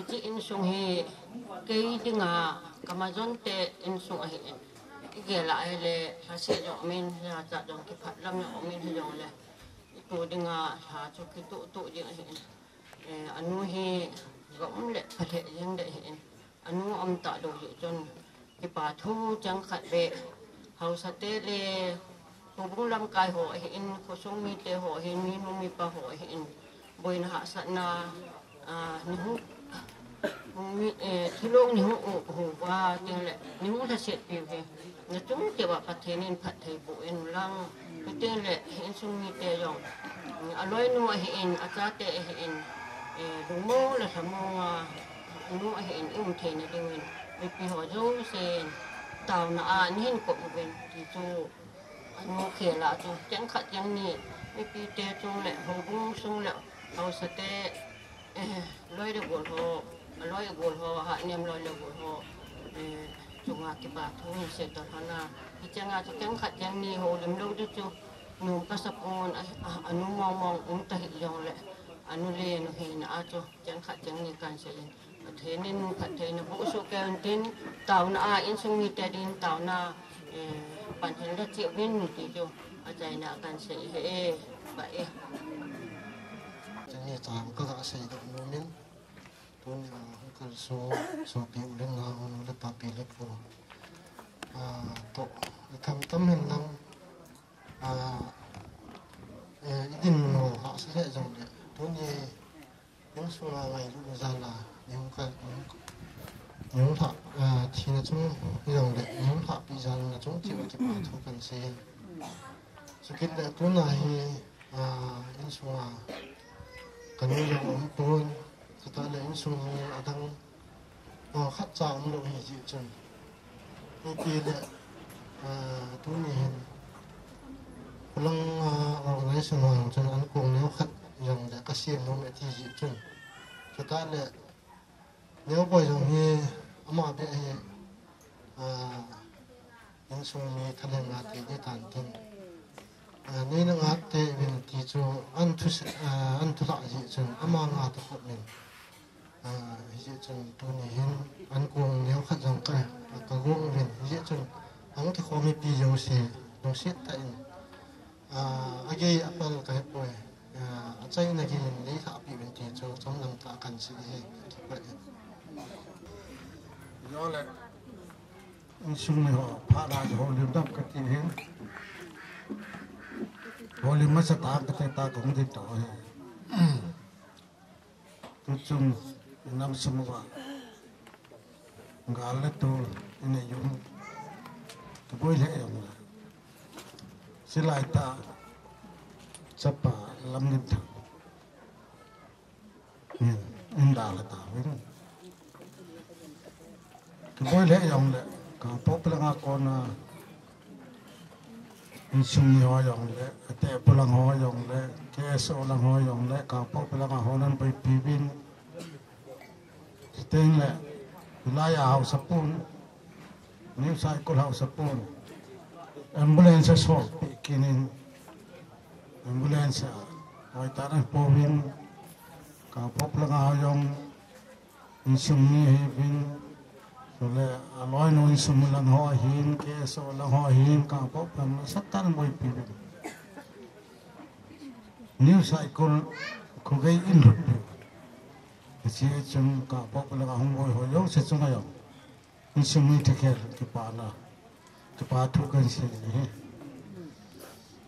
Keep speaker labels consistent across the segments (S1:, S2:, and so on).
S1: chỉ in sung hi cái đi ngà Amazon te in sung hi cái lại là hà sẽ dọn mình là chặt dọn cái phát lâm dọn mình thì dọn là tụ đi ngà hà cho cái tụ gì hi anu hi gom lệ phát hệ riêng để hi anu ông tạ đồ dự chôn cái bà thu chẳng khát về hậu sát tê le hùng lâm cài họ hi có sung mi tê họ hi mi nu mi pa họ hi bồi hạ sát na nihu thilong nihu hu wa ting le nihu tha set pi ve na chung te wa pathenin phat thei bu en lang ting le hin sung mi te yong aloi nu hi in acha te hi in dung mo la samo nu hi in the na ding mi pi ho jo sen tao na hin ko ven ti chu nu khe la chu chang khat yang ni mi pi te chu le ho bu sung le hậu sát tê lôi được bột hồ hạ niệm lôi được bột hồ chúng ta cái bà thu hình sẽ tập hắn là thì chẳng ai chẳng khát chẳng ni hồ điểm đâu chứ chú nung cá sấu ngon anh mong mong ta hiểu dòng lệ anh lên hình à chú chẳng khát chẳng ni can sẽ thế nên khát thế nó bổ số kêu tin tàu na in sung ni tê din tàu na bản thân là chịu viên thì chú ở đây na can sẽ hệ vậy
S2: นี่ตามก็จะใช้กับโมเมนต์ตัวนี้ก็soปีอุเล่นงาอุเล่นปาปีเล็กกูโตทำตั้มเห็นลังดินโนหาเสียจังเลยตัวนี้ยังสุราไงลูกจานายังก็ยังถ้าทีนั้นจุ่มยังเด็กยังถ้าปีจานะจุ่มที่ว่าจะมาทุกันเสียสกิลเด็กตัวไหนยังสุรากันนี้ยังไม่ควรสุดท้ายเลยส่งทางขัดจางลงหิจิจนนี่ปีเลยตัวนี้เห็นพลังอะไรส่วนจนอันคงเนี้ยขัดยังเด็กกระเซียนลงในที่จิจนสุดท้ายเลยเนี้ยบ่อยอย่างนี้อามาเบะยังส่งมีทะเลมาที่ได้ทานทิ้งนี่นักอาเตวินที่จูอันทุละจิจนอามาอาตุกมินจิจนตัวนี้เห็นอันกงเลี้ยวขัดจังกันกงกวินจิจนอันที่เขามีปีโยเสียโยเสียแต่อาเกยอัปลกันป่วยใจนักยินนี่ถ้าปีเป็นที่จูจำนำตากันสิไปย้อนเลยสุ่มไม่หอพาราจะหอลืมดับกันที่เห็นพอลิมัสตากแต่ตาของที่ต่อตุจุงน้ำสมว่ากาลตัวในยุงตัวบ่อยเลยอย่างนั้นสิลายตาจับปาลำเงินถังเนี่ยอินดาลตาวิ่งตัวบ่อยเลยอย่างนั้นกางพบพลังกรนะสุ่มหัวยองเลยแต่พลังหัวยองเลยแกโซลังหัวยองเลยกางพบพลังหัวนั้นไปปีบินเต็งเลยวิลายาเฮาสปูนนิวไซค์ก็เฮาสปูนแอมบูเลนซ์สอบปีกินินแอมบูเลนซ์ไว้ตานันโปวินกางพบพลังหัวยองสุ่มนี้วินso le aloi no sumulang ho hin ke so lang ho hin ka pop pam satan moi pi new cycle ko gai in ru si chung ka pop la hong moi ho yo se chung ayo ni sumi te ke ki pa na ki pa thu kan si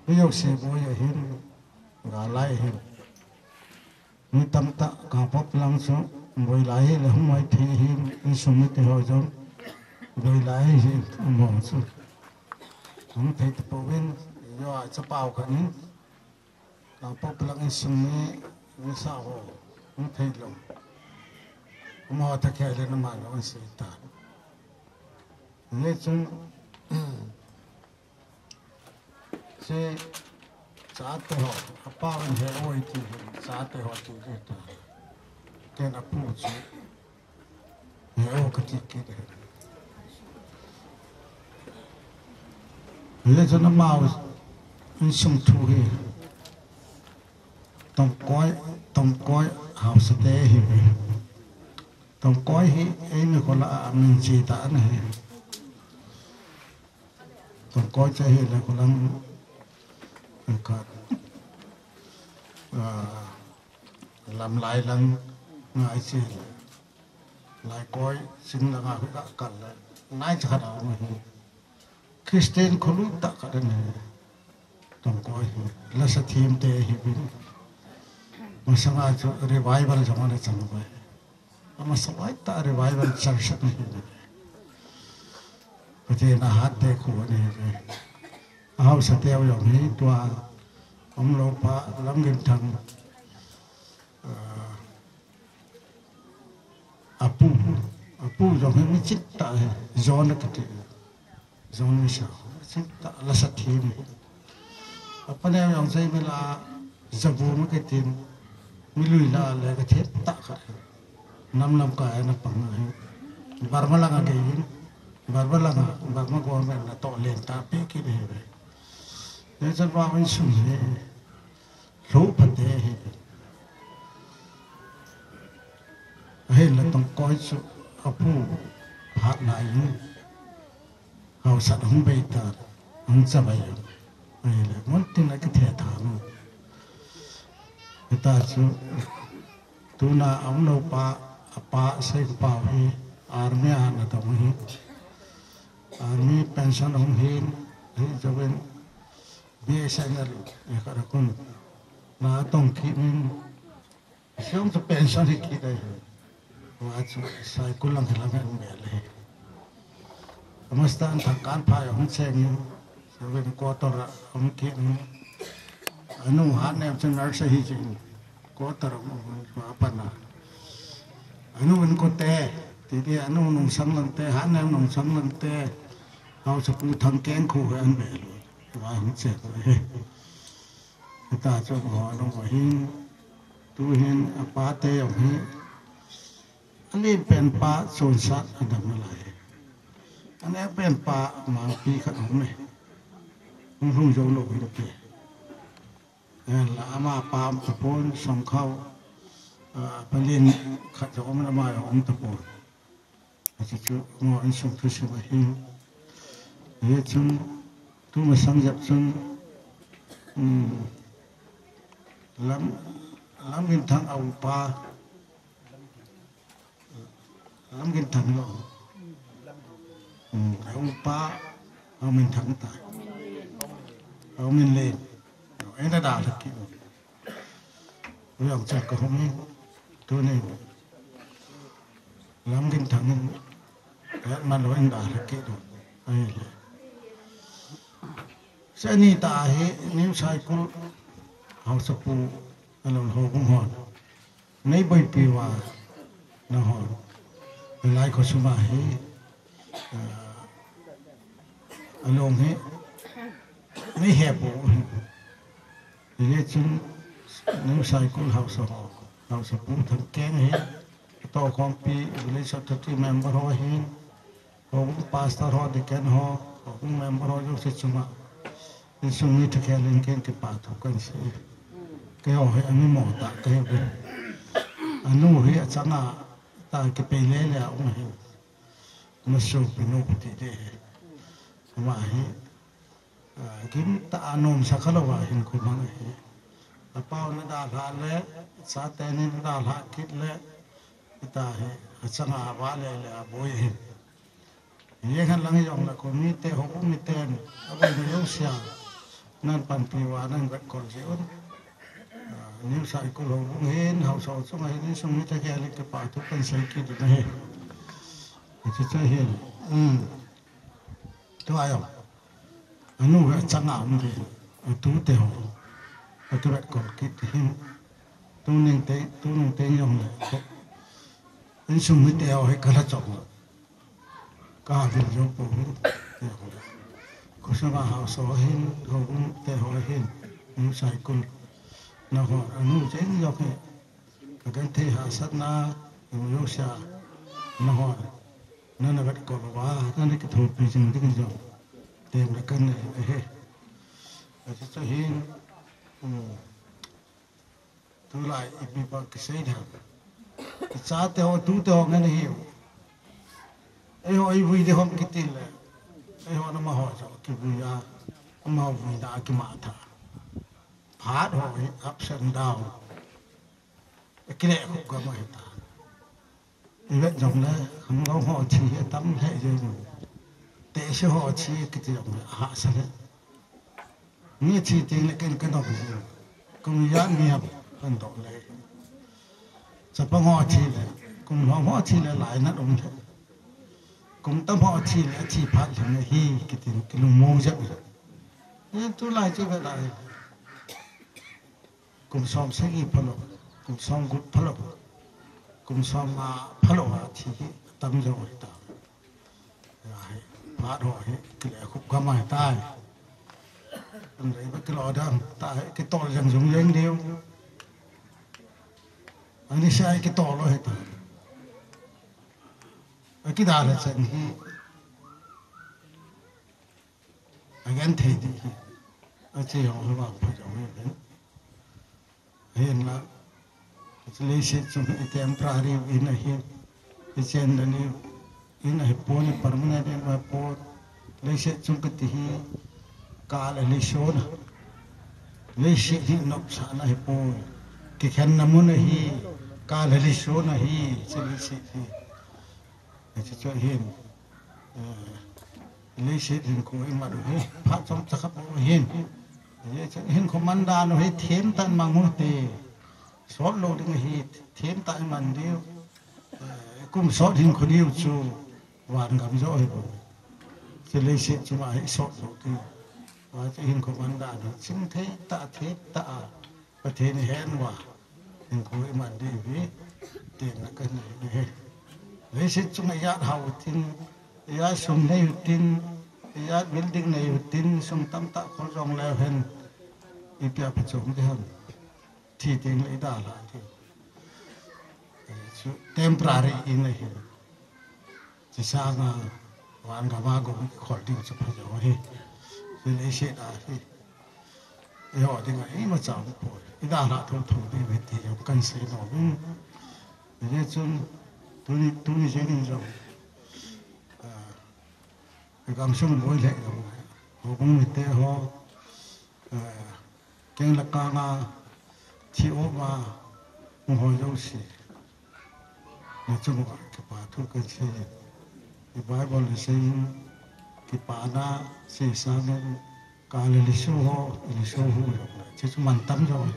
S2: ni yo se bo ye hin ga lai hin ni tam ta ka pop lang so bồi lại là không ai thì hiện sum cái hồi đó bồi lại thì mỏng xuống không thấy tập viên do cho bao cái ní cả bốc lăng sum như sao không thấy lòng mà ta kể lên mà nó sẽ tàn nên chúng sẽ trả tới họ bao nhiêu ôi thì trả tới họ thì cái cái là phụ chú nhiều cái gì kia đấy bây giờ nó mau nó sung thu hi tông cõi hào sẽ thế hi
S3: tổng coi hi ấy mới có là mình chỉ ta này tổng coi cho hi là có lắm cả làm lại lần ngài chỉ lại coi xin là ngài đã cần là nãy chắc là Christian khối ta cả đấy này tổng coi là sát thiêm tê hi bin mà sang ai cho revival giống như chẳng vậy mà sao vậy ta revival chẳng sạch này vậy thì là hát tê khổ này áo sát theo giống như tua ông lâu pa lắm nghìn thằng apu giống như chít ta zone cái zone sao chít ta là sát thiêm apa ni yang saya bila zabu mungkin tin milui la le cái thiếp tak cả năm cái nó bằng này barma langa cái gì barma government là to lên ta biết cái này vậy nên dân vào mình suy nghĩ lỗ phần thế hay là tổng coi sự apu hạt lại hậu sản không bay ta không sao vậy này là muốn tin là cái thể thảm người ta chú tu na ông lâu pa xây bảo hi army anh là tổng hi army pension ông hi cho bên BSNL này các con na tổng khí mình không cho pension thì kia đây và chú sai cũng làm thế là cái mẹ này mà stan thằng can phải ông xem cho bên qua tàu ông kia anu hát nem chân nار sahih chứ có tờ apa na anu bên có tè thì anu nông sản lần tè hát nem nông sản lần tè hao sập thằng kén khổ anh bể luôn và không chết rồi người ta cho họ nó phải hin tu hin apa tè ông hi anh đi bên pa sồn sát anh làm lại anh ấy bên pa mang pi khát ông này không dấu nổi được kì là ama pam tập bốn song khâu bên khát cho ông làm ông tập bốn chỉ chú ngồi anh song thứ sáu hình vậy chung tu mà sang dập chung lắm nghìn thằng ông pa lắm nghìn thằng rồi ông pa ông mình thằng tại ông mình lên anh đã đào được kiểu bây giờ chắc có không tôi này lắm cái thằng mà nói anh đào được kiểu rồi sẽ ni ta hệ nếu sai cũng học sắp phụ là họ cũng hỏi mấy bài piwa nó hỏi lại có số mà hệ along hệ mấy hẹp bộ thì chúng nếu sai cũng học sập cũng thằng kén hết to con pi lấy sắp tới member họ hết họ cũng pastor họ để kén họ cũng member họ cũng sẽ chung nên chung như thực hiện lên cái bảo thủ cần sẽ cái họ hay anh mỏ tạ cái bên anh nuôi hết chẳng là ta cái bề lẽ là ông này nó sâu bên nó thì để mà hết kiếm ta nôm sa khalo wa hin ko mang he apao na da la le sa te ni da la kit le ta he changa wa le le boy he ye khan lang yong la ko mi te ho mi ten aba ni yo sia nan pan pi wa nan gat ko je on ni sai ko lo hen hau so so mai ni sung mi ta ke le ke pa tu kan sai ki de he chi cha he to ayo anu ga changa am de tu te ho tu rat kon kit hin tu neng te yong le in sum mi te ho he kala chok ka de jo po ko sa ba ha so hin ho te ho hin nu sai kun na ho anu che ni yo ke ka te ha sat na yo sha na ho na na gat ko wa na ni ke thon pi jing de jo tìm được cân này để cho hiên tôi lại bị bao cái xây nào cha teo tu teo ngan hi ai ho ai vui de hom kitil ai ho na ma ho so ki vui ya ma vui da ki ma tha phat ho ups and down cái này cũng có mọi ta vì vậy dòng là không có họ chỉ tắm hệ rồi để cho họ chỉ cái dòng là hạ sang đấy như chỉ tiền lại cái đó gì cũng giá nghiệp hơn đó này sắp họ chỉ là cũng họ chỉ là lại nó đúng thế cũng tâm họ chỉ là chỉ phát là hi cái tiền cái lùng mông dậy nhưng tôi lại chỉ phải lại cũng xong sẽ gì phần cùng xong cũng phá lộc cùng xong mà phá lộc thì tâm rồi ta phá rồi cái này cũng có mày tai anh đấy cái lò đó ta cái to rằng giống như anh điêu anh đi sai cái to rồi hết cái đà là chuyện gì anh thấy gì anh chỉ họ bảo phải giống như thế hiện là lấy sự chung temporary in a hill it's in the new in a pony permanent in a port lấy sự chung cái tí cả là lấy số na lấy sự hi nộp sản là port cái khen nằm muốn hi cả là lấy số na hi chỉ lấy sự hi chỉ cho hiền lấy sự hiền cũng im mà được phát trong chắc khắp hiền hiền không mang đàn nó hay thêm tan mang muốn tê sót lô đừng hít thêm tại màn điêu cùng sót hình con điêu chu hoàn ngắm rõ rồi chỉ lấy sự chúng mà hãy sót rồi thì và cái hình con mang đàn nó chính thế tạ và thế này hẹn hòa hình khối màn điêu với tiền là cái này để lấy sự chúng này giá hậu tin giá sông này tin giá building này tin sông tâm tạo con rong leo hen đi theo phải chống cái hơn thì tiếng lấy đà là thì temporary in này chỉ sang hoàn cả ba cũng khỏi điều chụp phải rồi thì lấy xe đà thì họ thì ngày mà chọn rồi cái đà là thông đi về thì ông cần xe nó bây giờ chúng tôi sẽ đi rồi cái cảm xúc mỗi lệ rồi họ cũng người ta họ cái là càng chỉ ôm mà ngồi đâu xí nói chung là cái bà thu cái gì cái bài bảo là xây cái bà na xây sang cái là lịch sử họ chỉ chúng mình tâm rồi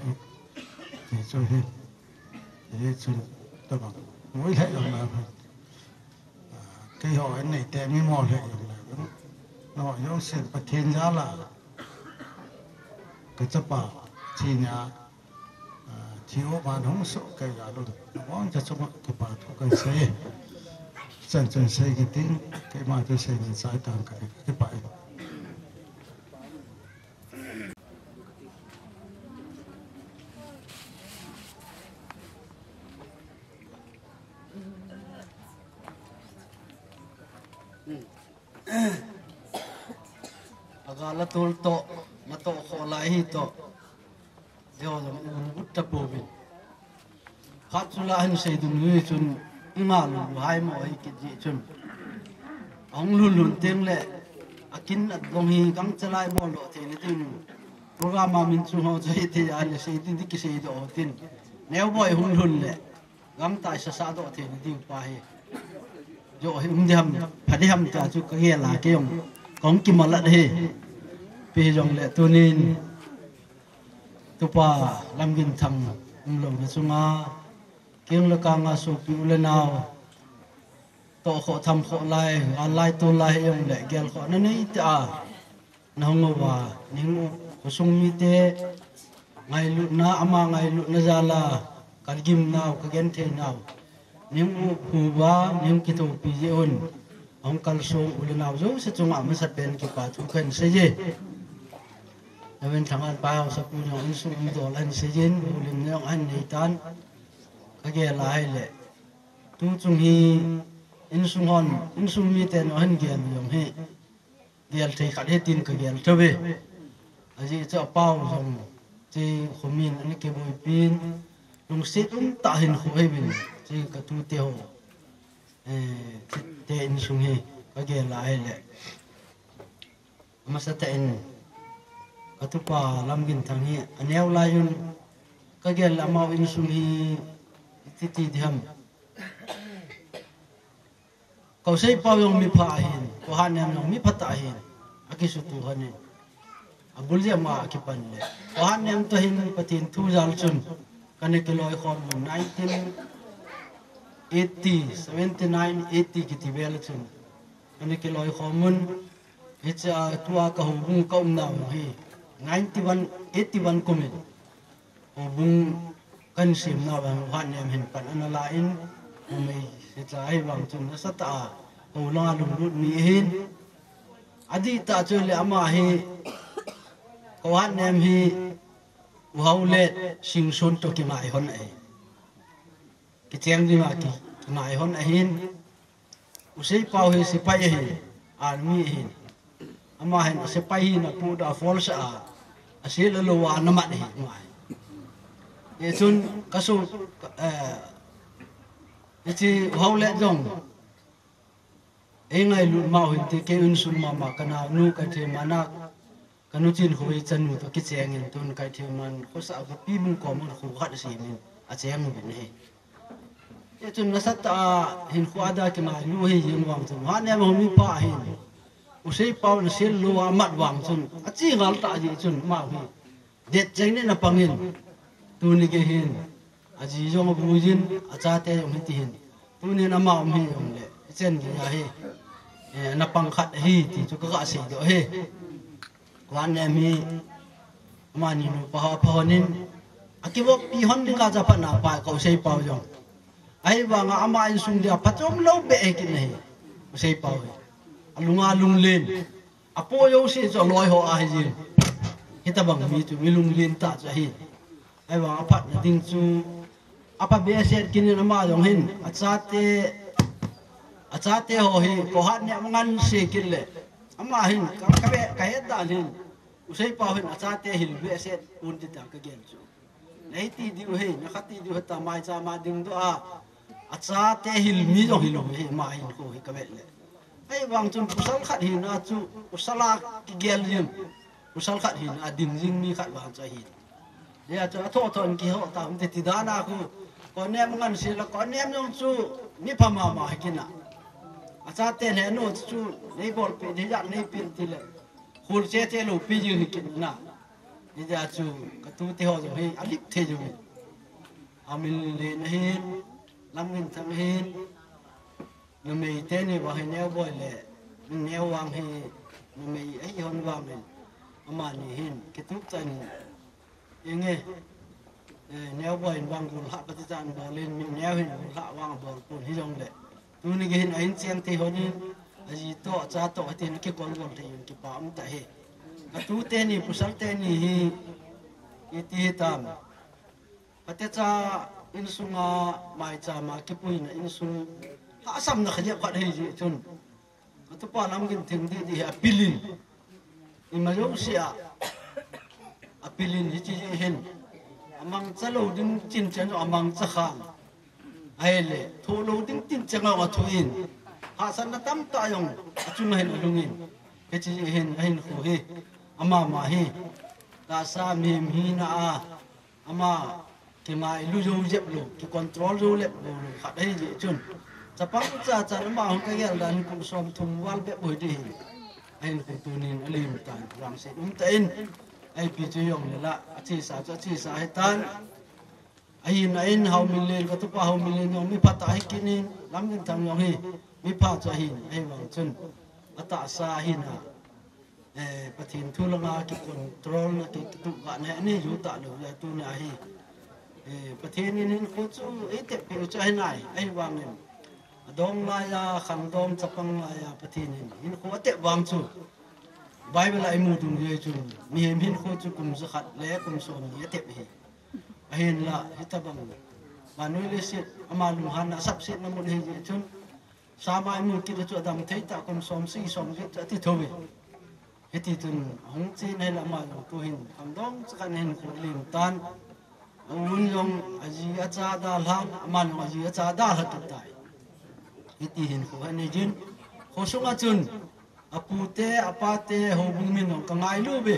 S3: thì cho hết thì chúng ta bảo mỗi lễ là cái họ cái này tem mới mò lễ là nó giống sự bát thiên giá là cái chấp bảo chỉ nhà thiếu mà không sợ cái gì luôn, mong cho chúng cái bà thu cái xây, chân xây cái tiếng, cái mà tôi xây mình sai tàng cái bài.
S4: Agala tul to, mato kholai hi to. Yo lam utta povin khatula han sei dum ni chun ima lu hai mo ai ki ji chun ong lu lun teng le akin at long hi gang chalai mo lo the ni tin program ma min chu ho chei ti an sei tin ki sei do tin neu boy hung lun le gam tai sa do the ni tin pa hi yo hi diam phadi ham ta chu ka he la ke yong kong ki malat he pe jong le tunin tupa lamgin thang umlom na sunga keng laka nga so pi ulenaw to kho tham kho lai alai to lai yong le gel kho na nei ta nangwa ning kusung mi te ngai lu na ama ngai lu na jala kalgim naw ka gen the naw ning u hu ba ning ki to pi je on ong kal so ulenaw zo se chunga ma sat ben ki pa thu khan se je Nên thằng anh bao sắp nhỏ anh sung đồ lên xây dựng liền nhau anh này tan cái kia lại lệ tu chung hi anh sung hòn anh sung mi tên anh kia dùng hi kia thì cả hết tin cái kia cho về à gì cho bao dùng thì không min anh kia bồi pin lung sit ta hin khu he bin chi ka tu te ho te in sung he ka ge la he le masa ta in ka tu pa lam gin thang hi aneu la yun ka ge la mau in sung hi ti dham kau sei pau yong mi pha hin ko han yam yong mi phata hin akisu tu hanin abul je ma ki pan le ko han yam to hin patin thu jal chun kane ke loi khon 1980 79 80 ki ti bel chun kane ke loi khon mun hicha tua ka hu bung ka na hi 91 81 komin o bung kan sim na bang han yam hin pan ana la in me hicha ai bang chun na sa ta o la lung lut mi hin adi ta chun le ama hi ko han yam hi uhaule sing sun to ki mai hon ai ki cheng ni ma ki mai hon a hin usei pau hi sipai hi army hi ama hen sipai hi na pu da force a asil lo wa na ma ni mai ye chun kasu ti uhaule jong engai lu mau hin te ke un sun ma kana nu ka the mana kanu chin hoi chanu to ki cheng in tun kai thiu man ko sa ko pi bung ko mon khu khat si min a cheng mu bin he ye chun na sat a hin khu ada ki ma lu he yin wang chun ha ne mo mi pa hin u sei pau na sil lu wa mat wang chun a chi ngal ta ji chun ma hi det cheng ne na pangin tu ni ke hin a ji jong bu jin a cha te yong ti hin tu ni na ma mi yong le chen gi ya he na pang khat hi ti chu ka si do he wan ne mi mani nu pa nin akibo pi hon ding ka ja pa na pa ko sei pau jong ai wa nga ama in sung dia patom lo be ki nei sei pau alunga lung len apo yo si zo loi ho a ji hita bang mi tu mi lung len ta cha hi ai wa aphat na ding chu apa be set kin na ma jong hin achate ho hi ko hat ne mangan se kin le ama hin ka be ka he da hin usai pa hin achate hil be set un ti ta ka gen chu nei ti di he na khati di ta mai cha ma ding do a achate hil mi jo hil he ma hin ko hi ka be le ai wang chun pusal khat hin a chu usala ki gel yin pusal khat hin a din jing mi khat wa cha hi ya cha tho thon ki ho ta um ti da na ku ko ne mangan si la ko ne yong chu ni pha ma kina acha te ne no chu nei bol pe ni ja nei pin ti le khul che lo pi ji kin na ni ja chu ka tu te ho jo hi alip the jo amil le na hin lam ngin thang hin no me te ni wa hi ne boy le ne wang hi no me ai hon wang le ama ni hin ki tu chan yenge ne boy wang gul ha ka chan bo len min ne hin ha wang bo pun hi jong le tu ni hin ain chen te honi aji to cha to te ni ke kol gol te yin ki pa am ta he ka tu te ni pusal te ni hi iti tam pate cha in sunga mai cha ma ki pui na in sung ha sam na khaje khat he ji chun ka tu pa lam gin thing di ha pilin in ma yo sia a pilin hi chi hen amang chalo ding chin chen amang cha kha ai le tho lo ding tin changa wa thuin ha san na tam ta yong achun hen alungin ke chi hen khu he ama ma he ta sa mi hi na a ama ki mai lu jo jep lo ki control jo le lo khat he ji chun chapang cha ma hon ka yel dan kum som thum wal be boi di hen khu tu nin alim tan rang se ta in ai pi chu yong le la chi sa he tan ai na in hau min len ka tu pa hau min len yong mi pata hi kinin lam nin thang yong hi mi pha cha hin ai wang chun ata sa hin ha pathin thulanga ki control na ki tu ga ne ni yu ta lo ya tu na hi pathin nin khu chu e te pe cha hin ai ai wang nin dom la ya khang dom chapang la ya pathin nin khu te wang chu bible ai mu dung ye chu mi hin khu chu kum za khat le kum som ye te hi ahin la hitabang manoi le sit amalu han sap sit na mun he chun samai mu ki chu dam thei ta kom som si som ji ti thowi heti tun hong chi nei la ma tu hin kam dong chakan hin khu lim tan un yong aji acha da lang man aji acha da ha tu tai iti hin ko ani jin ko sunga chun apute apate ho bung min ka ngai lu be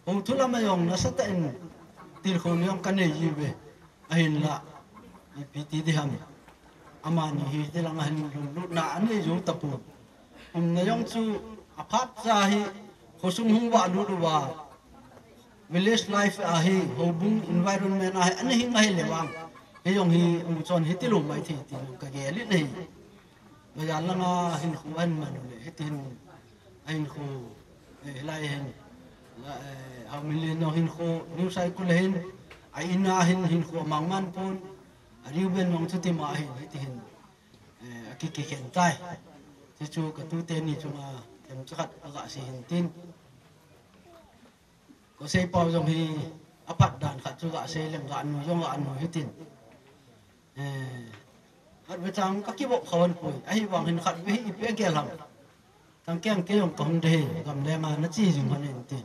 S4: ho thula ma yong na sata in tir khon yong kan ji be ahin la ipiti di ham amani hi de lang han lu na ani ju tapu na yong chu aphat cha hi ko sung hung wa lu wa village life ahi hobung environment ahi ani hi ngai lewang he yong hi chon hi tilu mai thi ti ka ge li nei ma ya langa hin khu an man le hitin ain khu lai hen la ha million no hin khu new cycle hen aina hin khu mangman pun ariu ben mong chu ti ma hi hitin ki ken tai chu chu ka tu te ni chunga kem chat aga si hin tin có xây bao trong hi apat dan khat chu ga xây lem ga nu yong ga nu hitin hat be chang ka ki bo khon pui ai wang hin khat be hi pe ke lam tang kyang ke yong tong de gam le ma na chi jung han hin tin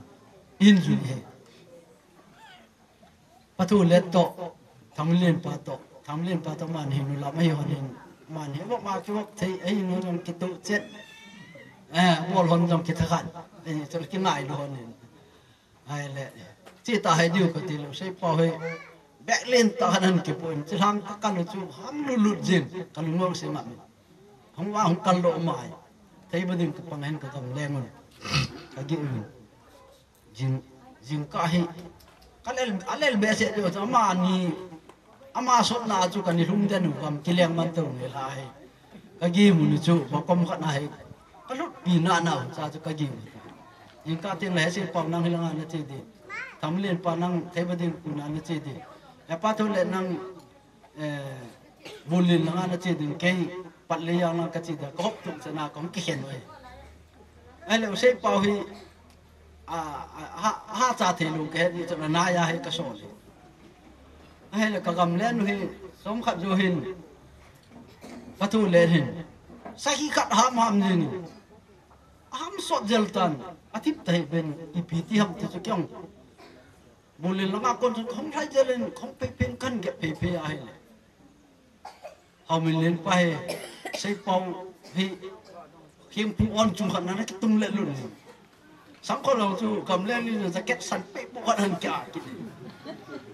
S4: in ju he patu let to tham len pa to man hin nu la mai hon hin man he bo ma ki bo thei ai nu jong ki tu chet bol hon jong ki thakan ai chol ki nai lo hon hin ai lệ chỉ ta hay điều cái tiền xây bao hay bẹt lên ta hắn cái point chỉ hàng các căn chú ham lụt gì căn ngon xem mặt không vào không căn lộ mãi thấy bây giờ cái bằng hen cái cầm lên rồi cái gì jin cái hay cái alel bé sẽ được cho mà ni ama sốt na chú cái ni lung den cầm cái liang man tàu này lại cái gì muốn chú vào công khát này cái lúc bị nạn nào sao cho cái gì những cái tiền lẻ sẽ bằng năng hilang anh chơi đi, tham liên bằng năng thấy bao nhiêu cũng anh chơi đi, apa tu lẻ năng vốn liên năng anh chơi đi, cái bắt lấy yang năng cái chơi đi, có hấp thụ sẽ nào có cái hiện rồi, anh lẽ sẽ bảo hi ha cha thì luôn cái gì cho nó naya hay cái số gì, anh lẽ cái gam lên hi sống khát du hin, bắt tu lên hin, sai khi khát ham gì nè, ham sốt gel tan athip thai ben ipiti ham tu kyong bulin langa kon không thai jelen không pe pen kan ge pe pe ai le how million pa he sei pau hi kim pu on chung khan na tung le lun sam ko lo chu kam le ni jacket san pe bu kan han kya ki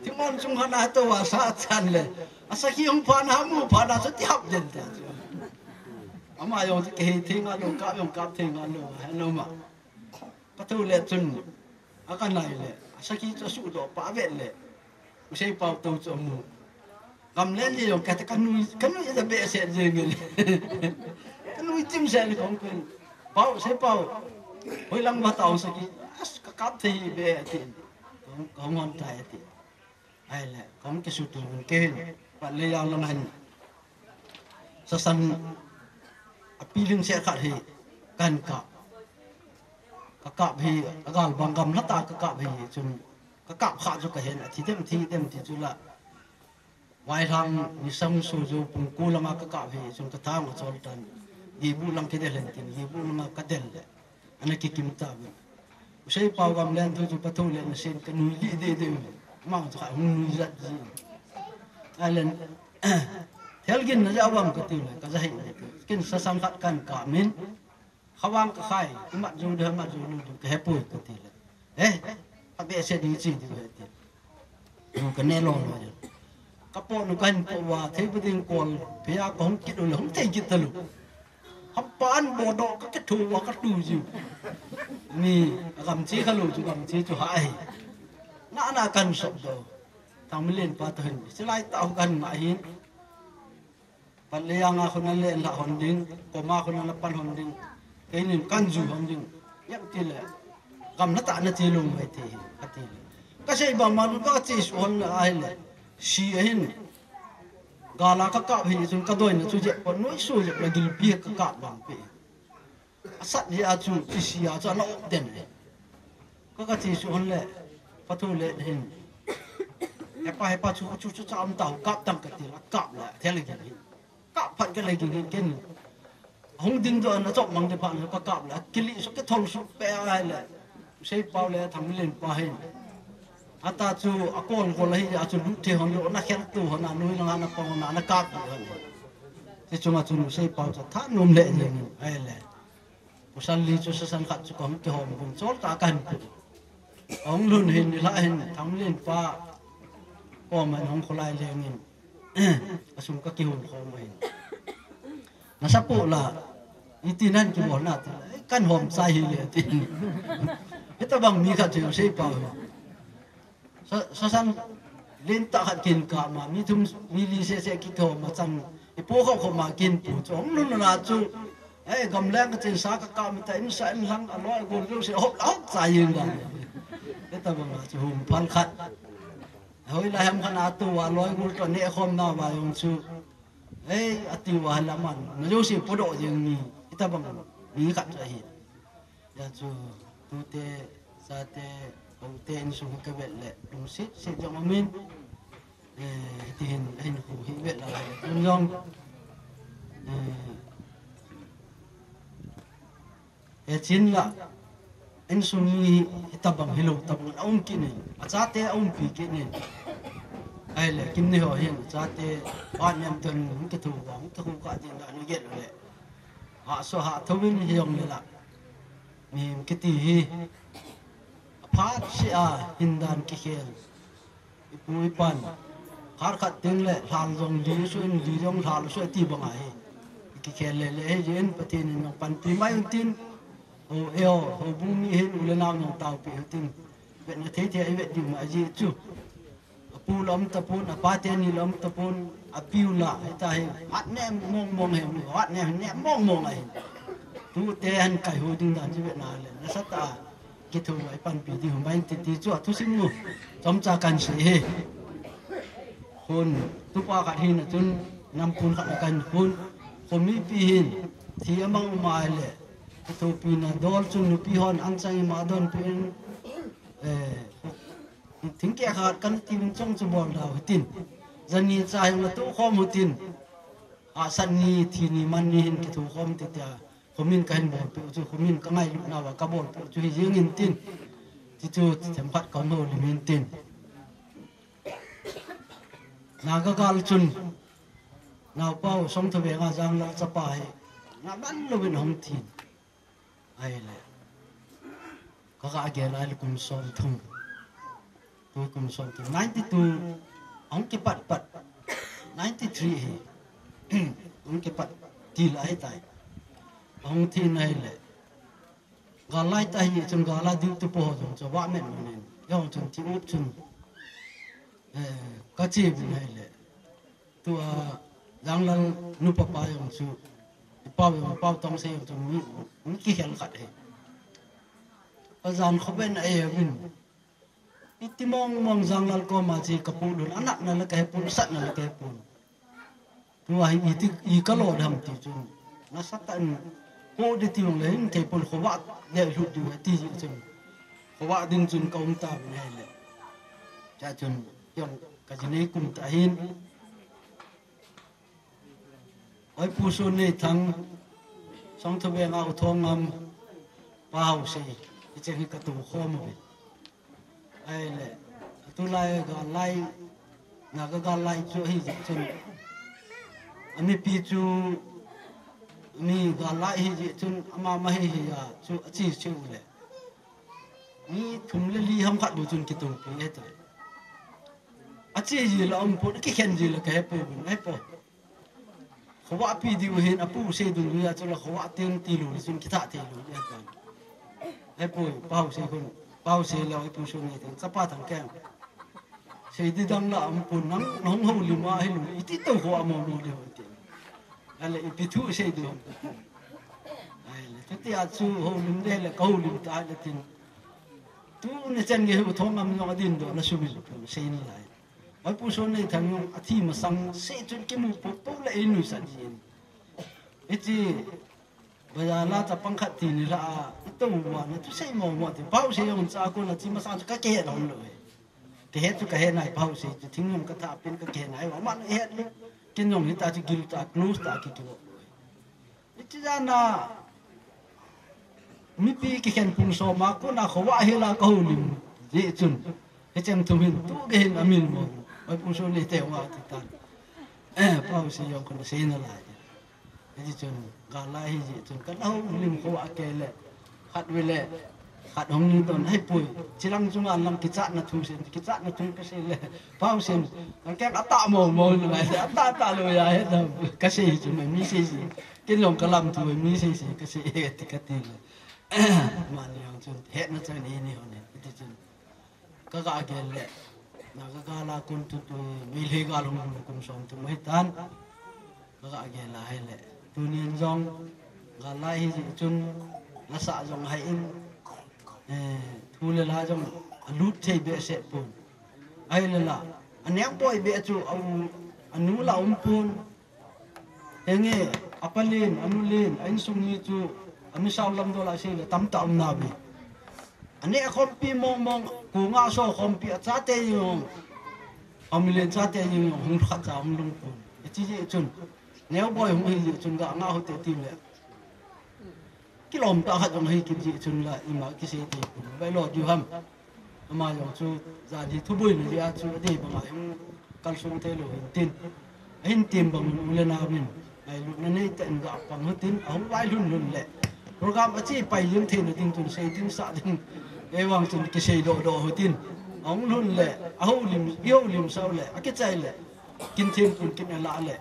S4: ti mon chung khan na to wa sa chan le asa ki hong pa na mu pa na sa ti hap den ta ama yo ke thi nga lo ka yong kap thi nga lo hello ma patu le chun akan nai le saki cho su do pa ve le usai pau to cho mu gam le ni yo ka ta kan nu ya be se je ngi kan nu tim se ni kong pen pau sai pau hoi lang ba tau saki as ka kap thi be ti kong on tai ti ai le kong ke su tu ke pa le yang lang han sa san apiling se khat hi kan ka kakap hi agal bangam lata kakap hi chun kakap kha ju ka hen thi tem ti chu la wai thang ni sam su ju pung ku lama kakap hi chun ka thang chol tan gi bu lang ke de len tin gi bu lama ka del le ana ki kim ta bu sei pau gam len tu chu pathu len sen ka nu li de ma chu ka hu nu zat ji alen thelgin na jawam ka ti la ka jai kin sa sam khat kan ka min khawang ka khai mat ju de mat ju lu ka hepui ka ti le abe se di chi di he ti nu ka ne lo lo ka po nu kan po wa thei buding kol pia ko hom ki du lo hom thei ki ta lu hom pan bo do ka ke thu wa ka tu ju ni gam chi ka lu ju gam chi chu hai na kan so do tam len pa to hin silai ta kan ma hin paliyang ako na le la honding ko ma ko na pan honding kainin kanju honding yak tile gam na ta na tilung mai ti atile kasi ba man ka chi hon ai le si hin gala ka ka hi sun ka doi na chu je ko noi su je la gil pi ka ka bang pe asat ji a chu chi si a cha na op den ka chi su hon le patu le hin hepa chu cha am tau kap tam ka ti la kap la thele ge kap phat ka le ge ken hong ding do na chop mang de pha na ka kap la kili so ke thong su pe ai le sei pau le thang len pa hin ata chu akol ko lai a chu lu the hon lo na khen tu hon anui la na pong na ka hon ti chunga chu sei pau cha tha num le ni ai le usal li chu san khat chu kom ke hom bun chol ta kan ong lun hin ni la hin tham len pa o man hong kholai le ngin asum ka ki hun khom hin na sapu la itinan chu bon na kan hom sai hi le tin eta bang mi kha chu sei pau sa san len ta khat kin ka ma mi thum mi li se ki tho ma chang i po kho ma kin pu chong nun na chu ai gam lang chen sa ka mi ta in sa in lang a lo go lu se hop out sa yin da eta bang chu hum phan khat hoi la ham khana tu wa loi gul to ne khom na ba yong chu ai ati wa la man na yo si po do jing ni eta bang mi khat cha hi ya chu tu te sa te ông tên xuống cái bệnh lệ đúng xít xít trong ông minh tiền hình của hiện viện là công dông chiến là anh xuống đi tập bằng hello tập bằng ông kia này giá té ông bị kia này ai là kim này họ hiện giá té bạn em từng cái thủ bóng cái khu cả tiền đã nuôi get rồi họ số họ thông minh hiểu như là mình cái gì phát sẽ hindan kikhen ipui pan har khat ting le hal jong li suin li jong hal so ti bang ai kikhen le le jen patin nong pan pi mai tin o eo o bumi hin ulena nong tau pi tin vet na the the ai vet di ma ji chu pu lom tapun apa te ni lom tapun apiu la ta he hat ne mong mong he hat ne mong mong ai tu te han kai ho ding dan ji vet na le na sa ta cái thu lại pan pi đi hôm nay thì cho thu sinh ngủ trong cha can sĩ hôn tu qua cả hin là chun năm kun cả can hôn hôn mi pi hin thì amang mai le cái thu pi na dol chun pi hon ăn sang ma don pi thính kia hạt can tim trong chu bol đào tin dân ni cha yang là tu khom hu tin san ni thì ni man ni hin cái thu khom thì komin kain bol pe chu komin ka ngai lu na wa ka bol pe chu hi jing in tin ti chu them khat ka no li min tin na ga gal chun na pau som thwe nga jang la cha pa he na ban lo bin hom tin ai le ka ga ge la li kum som thung tu kum som tu 92 ong ki pat 93 he ong ki pat ti la he tai ông thi này lệ gà lai tay nhỉ chun gà la điêu tu po chun cho vợ mẹ mình yêu chun ti úp chun cái gì này lệ tu đang là nu papa yêu chu bao tông xe chun mi ki hel khat he azan khoben ai bin iti mong jang lal ko ma chi kapulun anak na la kai pun sat na la kai pun tu ai i ka lo dham ti chun na satan cô đi tìm lấy thầy bồn khổ vạ để lụt được tí gì chừng khổ vạ đừng chừng công ta bên này lệ cha chừng dùng cái gì này cùng ta hin ở phù sơn này thằng xong thôi về ngao thong ngâm bao xì cái chuyện cái tủ khô mà vậy ai lệ tôi lại gà lại là cái gà lại chỗ gì chừng anh ấy pi chu mi ga lai hi chun ama ma hi ya chu chi chu le mi thum le li ham khat bu chun ki tu pi et a chi ji la om pu ki khen ji la ka pu ngai po khwa pi di hin apu se du ya chu la khwa ten ti lu chun ki tha ti lu ya ka ai pu pau se kun pau se la pu su ni ten chapa thang kem se di dang la om pu nang nong ho li ma hi lu ti to khwa mo lu le ale ipitu sei du ale tuti achu ho lim de le ko lim ta le tin tu ne chen ge hu thong am no din do na su bi sei ni lai ai pu so nei thang athi ma sang se chun ki mu pu to le inu sa jin iti ba la ta pang khat ti ni la to wa na tu sei mo ti pau sei yong cha ko na ti ma sang ka ke don lo ke he tu ka he nai pau sei tu thing yong ka tha pin ka ke nai wa ma he lu kin yong ta chi gil ta close ta ki ki iti na mi pi ki khen pun so ma ko na khawa he la ko lim ji chun cái chém thùng hình tu cái hình amin mo ai cũng số lì tèo vào thì tan bao sự yong con xin lại cái chuyện gà lại gì chuyện cái lâu lim có cái lệ khát về lệ khát hồng linh tồn hay bùi chỉ lăng chúng ăn lăng kịch sát là thùng xin kịch sát là thùng cái xin lệ bao xin cái tạ mồ lại tạ rồi hết rồi cái gì chúng mình mi gì cái lòng cái làm tụi mi gì cái gì cái tiền mà nhiều chuyện hết nó chơi này này này cái chuyện cái cái lệ na cái là con tụi mi lấy cái lòng cùng sống tụi mấy tan cái là hay lệ tụi niên dòng cái là gì chuyện là sợ dòng hay in thu lên là dòng lút chơi bể sẹp bùn hay là anh em boy bể chú ông anh nu là ông bùn nghe apalin anulin anh sung như chú anh sao làm đồ là gì là tắm tạm nào bị anh ấy không pi mong cũng ngã số không pi chát thế nhưng ông lên chát thế nhưng không khát cháo không lung bùn chỉ chun nếu boy không hay chun gã ngã hồi tìm lại cái lồng ta hạt giống hay cái gì chun lại mà cái gì thì vậy lo chú hâm mà giống chú ra đi thu bùi này ra chú đi bằng lại căn xuống thế rồi hình tin bằng lên nào mình ai lúc này tận gặp bằng hết tin ông vai luôn lệ program ở chỉ phải liên thiên là tin tuần xây tin xã tin cái vòng tuần cái xây độ hồi tin ông luôn lệ ông yêu liềm sau lệ cái trái lệ kinh thiên cũng kinh lạ lệ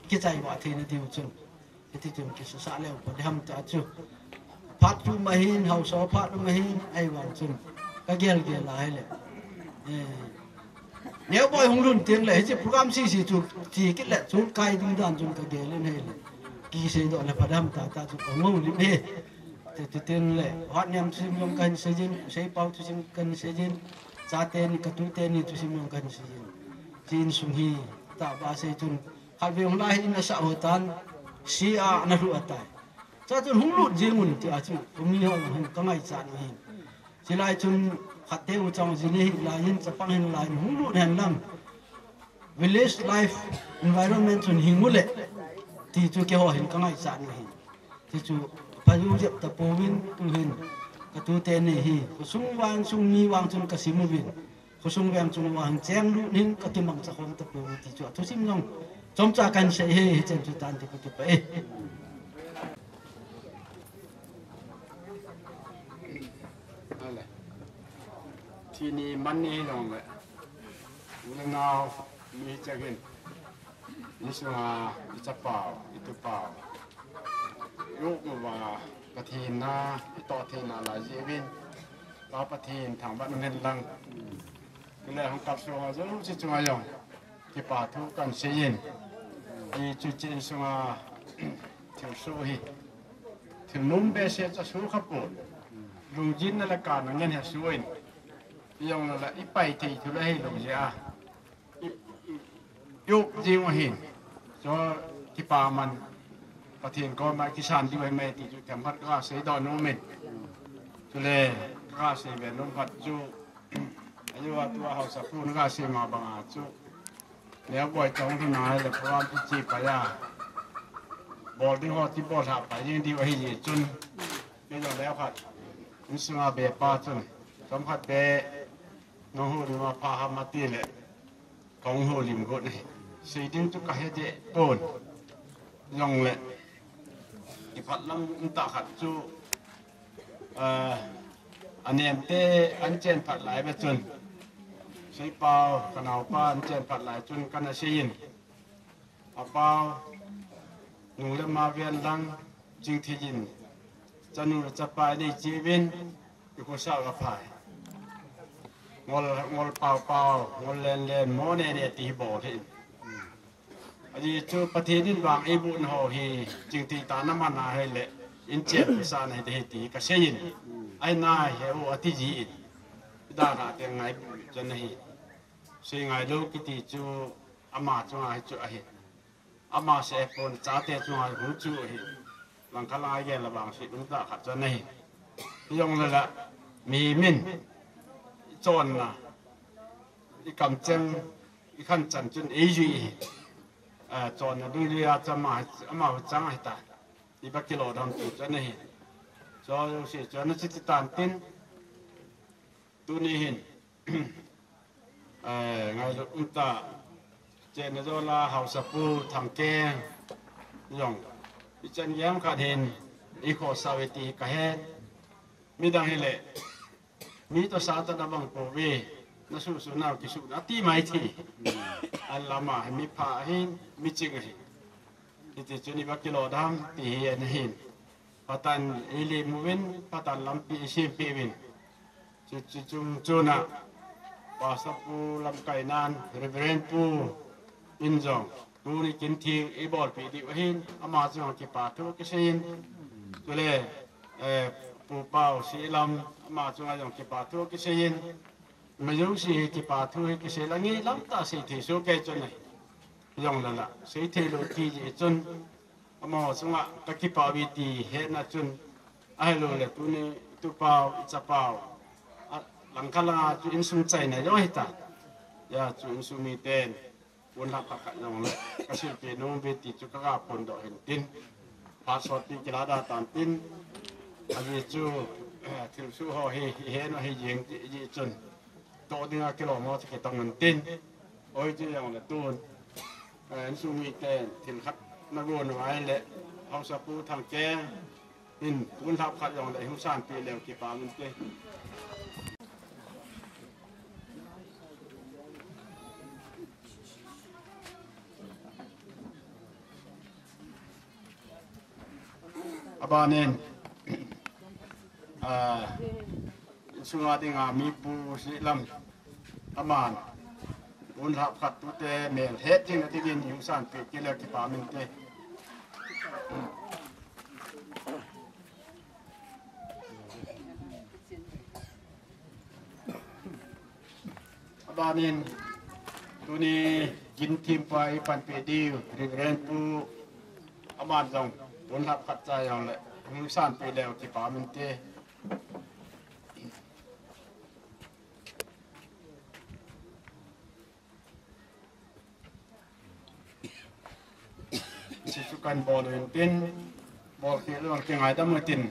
S4: cái trái quả thì nó tiêu chuẩn cái chuẩn cái xã lệ của ham ta chưa phát chú mà hin hậu số phát mà hin ai vòng tuần cái gel lại lệ nếu boy không luôn tiếng lệ chỉ program gì chú chỉ cái lệ chú cài tinh thần chú cái gel lên hay là kỳ xây độ là phải đam ta chú có ngôn lý bê từ tiếng lệ hoạt nhầm chú dùng cần xây dựng xây bao chú cần xây dựng giá tên cái túi tên thì chú dùng cần xây dựng tin sung hi ta ba xây chú hạt về hôm nay là xã hội tan xí à nó lụa tại cho chú không lụt riêng mình thì chú cũng như họ có ngày chán mình chỉ lại chú hạt tiêu trong gì này là hiện sẽ phăng hiện lại không lụt hàng năm village life environment chú hình mule thì chú kêu họ hình có ngày chán mình thì chú phải dùng dẹp tập bố vin tu hình cái tu tên này hi có sung vang sung mi vang chung cái sim vin có sung vang chung vang chém lụt hình cái tim bằng chắc không tập bố thì chú sim nhung trong cha cần sẽ he chân chú tan thì có chụp ấy
S5: ทีนี้มันนี่ลงเลยเรื่องเอามีจะกินนี่ชัวร์จะเปล่าอีตัวเปล่าลูกว่าประเทศน่ะต่อเทศน่ะหลายชีวิตเราประเทศทางบ้านเงินลังก็เลยของกับชัวร์จะรู้ชัวร์อย่างที่ป่าทุกกันเสียนที่จุดจีนชัวร์ถึงสู้ฮีถึงนุ่มเบสจะสู้ขับปวดลุงจินนั่นแหละการเงินเหตุสู้เองยังละอีไปที่ทุเรศลงเสียยุคจีวหินจอที่ป่ามันประเทศก็มากิสานด้วยไม่ที่จุดแถมพัดก็เสียดอนโนเมนทุเรศก็เสียเวนลงพัดจูอายุว่าตัวเขาสับพูนก็เสียมาบางอาจูแล้วบ่อยจงที่ไหนเลยเพราะว่าที่จีไปอ่ะบอลที่หอที่บอลหับไปยังที่ว่าหินจนไม่ยอมแล้วพัดมิสมาเบป้าจนสัมผัสเบน้องหูริมาพาหามาตีเลยของหูริมกุดสิ่งที่ทุกข์ให้เด็กโกนยองเลยที่พัดลำตาขัดจูอันนี้เตอันเจนผัดหลายไปจนใช้เปล่าขนาวป้าอันเจนผัดหลายจนกันเสียนเอาเปล่าหนูเลยมาเวียนลังจึงที่ยินจะหนูจะไปในชีวิตอยู่กับสาวกับพายงอเปล่างอเล่นโมเนเดตีโบที่อันนี้จูประเทศนี้วางอีบุญห่อฮีจึงตีตาน้ำมันนาให้เละอินเจ็บพิซาในเดตีก็เสียนไอ้นายเหวอติจีด่าหน้าเตียงไงจะนี่เสียงไงลูกกิติจูอามาจูไงจูไอ้อามาเสพคนจ้าเตจูไงหูจูไอ้หลังคลายแกละบางสิลุงตาขัดจะนี่ยองเลยละมีมินจนนะอีกำจังอีขันจันจนเอจีจนนะดูเรียจะมาจังให้ตาอีบักกิโลทำตัวจะนี่จอสิจนนั้นจิตตันตินตัวนี้เห็น ngay lúc ta trên đó là hậu sập pu thằng kê dòng bị chân giám cả hình ý khó sao vậy thì cả hết mi đang hele mi to sa ta nabang po we na su su nào cái su na ti mai thì anh làm mà mi pha hin mi ching hi thì chỗ này bác kilo đam thì hiện hin patan ili muwin patan lampi sim piwin chu na pasal pu lam kainan reverend pu injong tu ni kin thi ibol pi di hin ama jong ki pa thu ki sin tu le pu pau si lam ama jong ki pa thu ki sin ma yung si ki pa thu ki se langi lam ta si thi so ke chon nei yong la la sei thi lo ki ji chon ama sunga ka ki pa wi ti he na chun ai lo le tu ni tu pau cha pau lang kala chu in sum chai na yo hita ya chu in sum mi ten pun la pak long le ka sil pe no be ti chu ka pon do hen tin pa so ti ki la da tan tin a ji chu thil su ho he no he jing ji chun to dinga kilo mo ki tong nan tin oi ji yang le tun in sum mi ten thil khat na go no ai leเอาสปูทางแกนินคุณทับขัดยองได้หุสานปีแล้วกี่ปามันเตอบานินสุงาติงามีปูสิลำอามานคุณทับขัดตุเตเมลเฮ็ดจริงที่ดินหุสานปีกี่แล้วกี่ปามันเตบานินตัวนี้กินทีมไปปันเปดีวเรียนปูอามาจงผลลัพธ์ขัดใจอย่างเลยมือสั่นไปแล้วที่ป่ามันเตะสิสุกันบอลเลยเป็นบอลเกี่ยวกับเกี่ยงไอ้ดำมือติน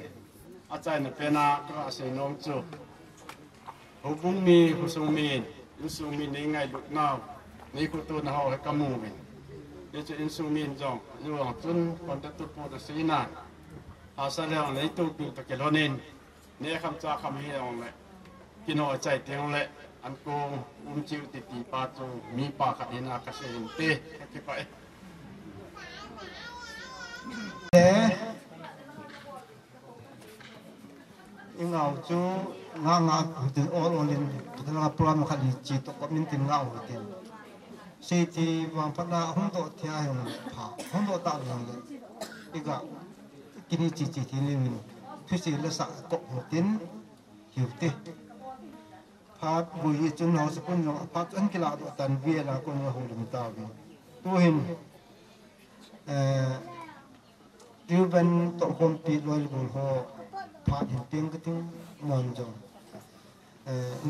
S5: อาจารย์เป็นนักก็เสียน้องจูหูบุ้งมีหูสูงมีอินซูมินยังไงลุกน้าวนี่คือตัวน้าให้กำมูบินเดี๋ยวจะอินซูมินจงอยู่หลังจนคนจะตุปูตะสีนาอาศัยแล้วในตู้ปิวตะเกียบนินเนี่ยคำจ้าคำเฮียงเลยกินหัวใจเตียงเลยอันโกงจิวติตีปาจูมีปากขัดหินอากาศเห็นเตะที่ไป
S2: อิงเอาจูงางาถึงโอโอลินถึงงาปลามาขัดจีตก็มินติงเอาเต็มสิ่งที่วางพัฒนาหุ่นโตเทียงผ่าหุ่นโตตาหลังเลยอีกอ่ะกินจีที่นี่ทุกสิ่งละสักก็หัวตินหิวติพาบุยจนเราสกุลเราพาอันกีฬาตัวตันเวียละคนเราหุ่นตาวิตัวเห็นดิวเป็นตัวคนปีลอยบุญหัวพาเห็นเตียงก็ถึงมันจง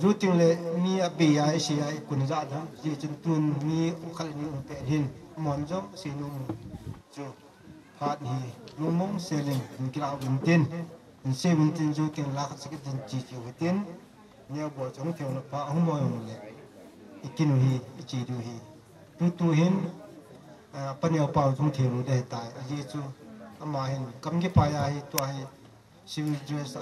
S2: รู้จึงเลยมีปียาเสียคุณจัดนะที่จนตุนมีขันนี้เป็นหินมันจงสิ่งนู้นจูพาดีนุ่มเซลิงกีฬาวินตินเซวินตินจูเก่งลักษณะจิตจีจูวิตินเนี่ยบัวจงเที่ยวพาหุ่นมอยเลยอีกินหีจีดูหีตัวเห็นปัญญาเป่าจงเที่ยวได้ตายยี่จูมาเห็นกำกี้ปลายให้ตัวให้civil dress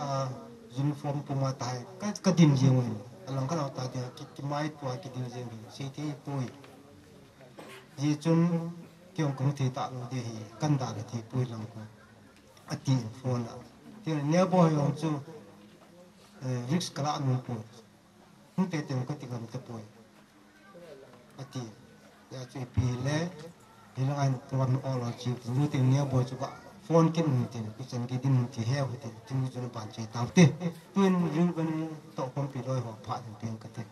S2: uniform puma tai ka din jeng wen alang kana ta dia ki mai tua ki din jeng hi si thi pui ji chun kyong kong thi ta lo de hi kan da le thi pui lang ko ati phone la ti ne bo yong chu risk kala nu pu hu te te ko ti kam te pui ati ya chu pi le hilang tuan all chi nu te ne bo chu ka phone kin tin ki chen ki din ti heu ti tin ju ban che tang te tuin ru ban to kon pi loi ho pha tin ka te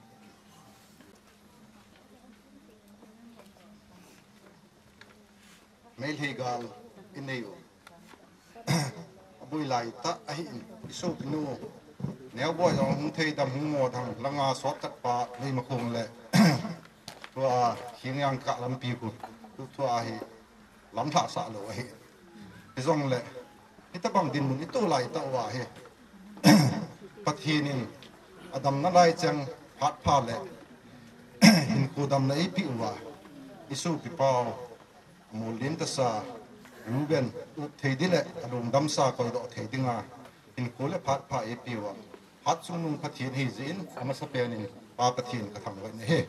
S6: mail hi gal in nei bui lai ta a hi so nu neo boy jong hung thei dam hung mo thang langa sot kat pa nei ma khong le wa hingyang ka lam pi ku tu thua hi lam tha sa lo hi zong le ita bang din mun itu lai ta wa he pathinin adam na lai chang phat pha le cô đam lấy bị wa isu bị bao một liên ta sa Ruben thấy đi lệ đồng đam sa coi độ thấy đi nga in cô lệ phát phá bị wa phát sung nung phát thiên hi zin ama sa pe ni pa phát thiên ka tham vậy nè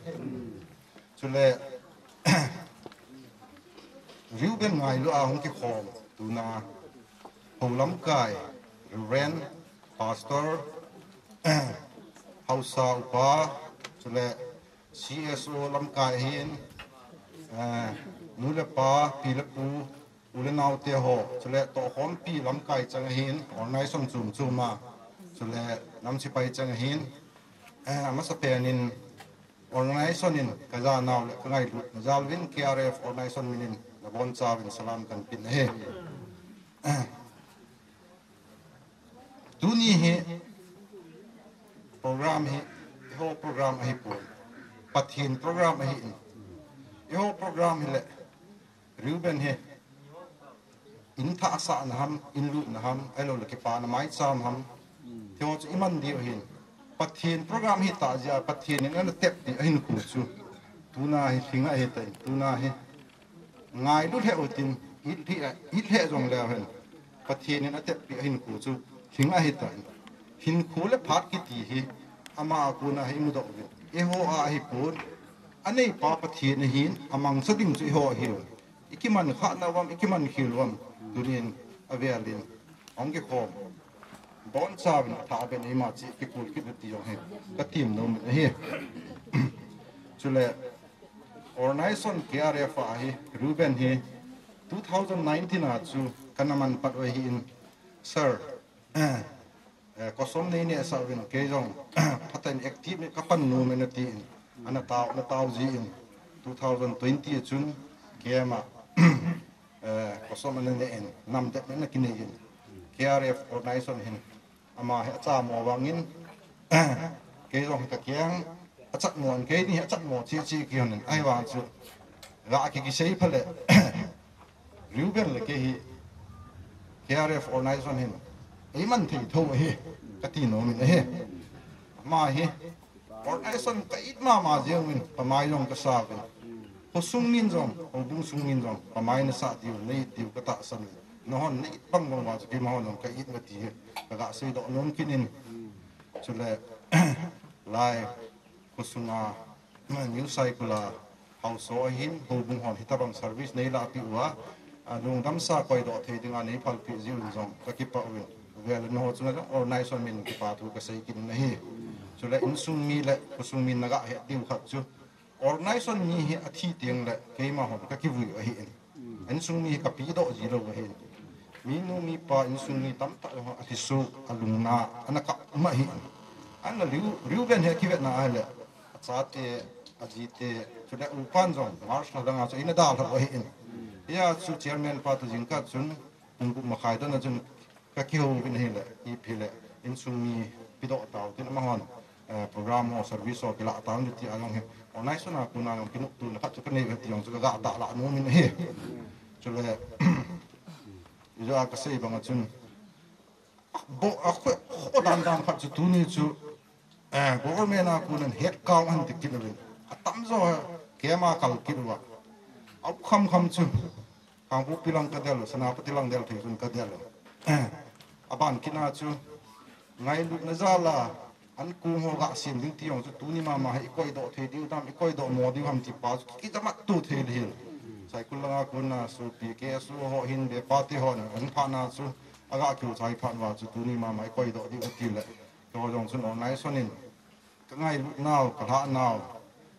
S6: cho lệ Ruben ngay lu ahong ki khom tu na hồ lắm cài ren pastor hausa upa cho lệ CSO lam cài hiền nule pa pilapu ule nau te ho cho lệ to khom pi lam cài chang hiền organization zum zuma cho lệ nam si pai chang hiền ama sa pe nin organization in kaza naw le kangai lu zalvin KRF organization minin na bon chawin salam kan pin he tuni he program he ho program he pun pathin program he ho program he le Ruben he in tha sa na ham in lu na ham elo le ke pa na mai cham ham theo iman dio hin pathin program hi ta ja pathin in an tep ti hin ku chu tuna hi thinga he tai tuna he ngai lu he utin it he jong la hen pathin in atep ti hin ku chu thinga he tai hin khu le phat ki ti hi ama ku na hi mu do e ho a hi pun anei pa pathin hin amang sading chu ho hi ikiman kha na wam ikiman khilwam turin avelin ongge khom bon sabin tha ben ima chi ki pul ki ti yo he ka tim no he chule organization KRF a hi Ruben he 2019 a chu kanaman pat we hi in sir ko som nei ne sa win ke jong phatain active ka pan no men ti ana taw ji in 2020 chun kema ko som ne en nam de na kine in KRF organization hin ama he cha mo wangin ke jong ta kyang achat mo ke ni achat mo chi chi ki hanin ai wa chu ga ki sei phale Ruben le ke hi KRF organization hin iman thi tho he ka ti no min he ma he organization ka it ma jeng min pa mai jong ka sa bin ko sung min jong ko bung sung min jong pa mai na sa ti nei ti ka ta san no hon nei bang bang wa ki ma hon ka it ma ti ka ga sei do non kinin chule lai ko sunga new cycle how so hin ho bung hon hitabang service nei la pi wa lung dam sa koi do thei dinga nei phal pi jiun jong ka ki pa wen vel no chunga organization min ki pa thu ka sei kin nei chule in sung mi le ko sung min na ga he tiu khat chu organization ni hi athi tiang le ke ma ho ka ki vu hi in sung mi ka pi do ji lo hi mi nu mi pa in sung mi tam ta athi su alung na anaka ma hi an la riu ben he ki vet na ale cha te aji te chule upan jong march na danga chu ina da la hi ya chu chairman pa tu jing ka chun ung ma khai da na chun ka ki ho bin he le I phile in sung mi pi do taw tin ma hon program or service or kila taw ni ti along he organization na ku na yong kinuk tu na ka chu ka nei ti yong chu ga ta la no min he chule ya ka sei bang chun bo a khu dan dan kha chu tu ni chu government na ku nan head count an ti kin rin atam zo ke ma kal kirwa au kham chu kang bu pilang ka del sana pati lang del thei sun ka del aban kina chu ngai lu na za la an ku ho ga sin ding ti yong chu tu ni ma ma hi koi do thei diu tam koi do mo diu ham ti pa ki ta ma tu thei hin sai kul la ku na su pi ke su ho hin be pa ti ho an pha na chu aga kyu sai pha wa chu tu ni ma ma koi do diu ti le to jong sun organization in ka ngai lu naw ka ha naw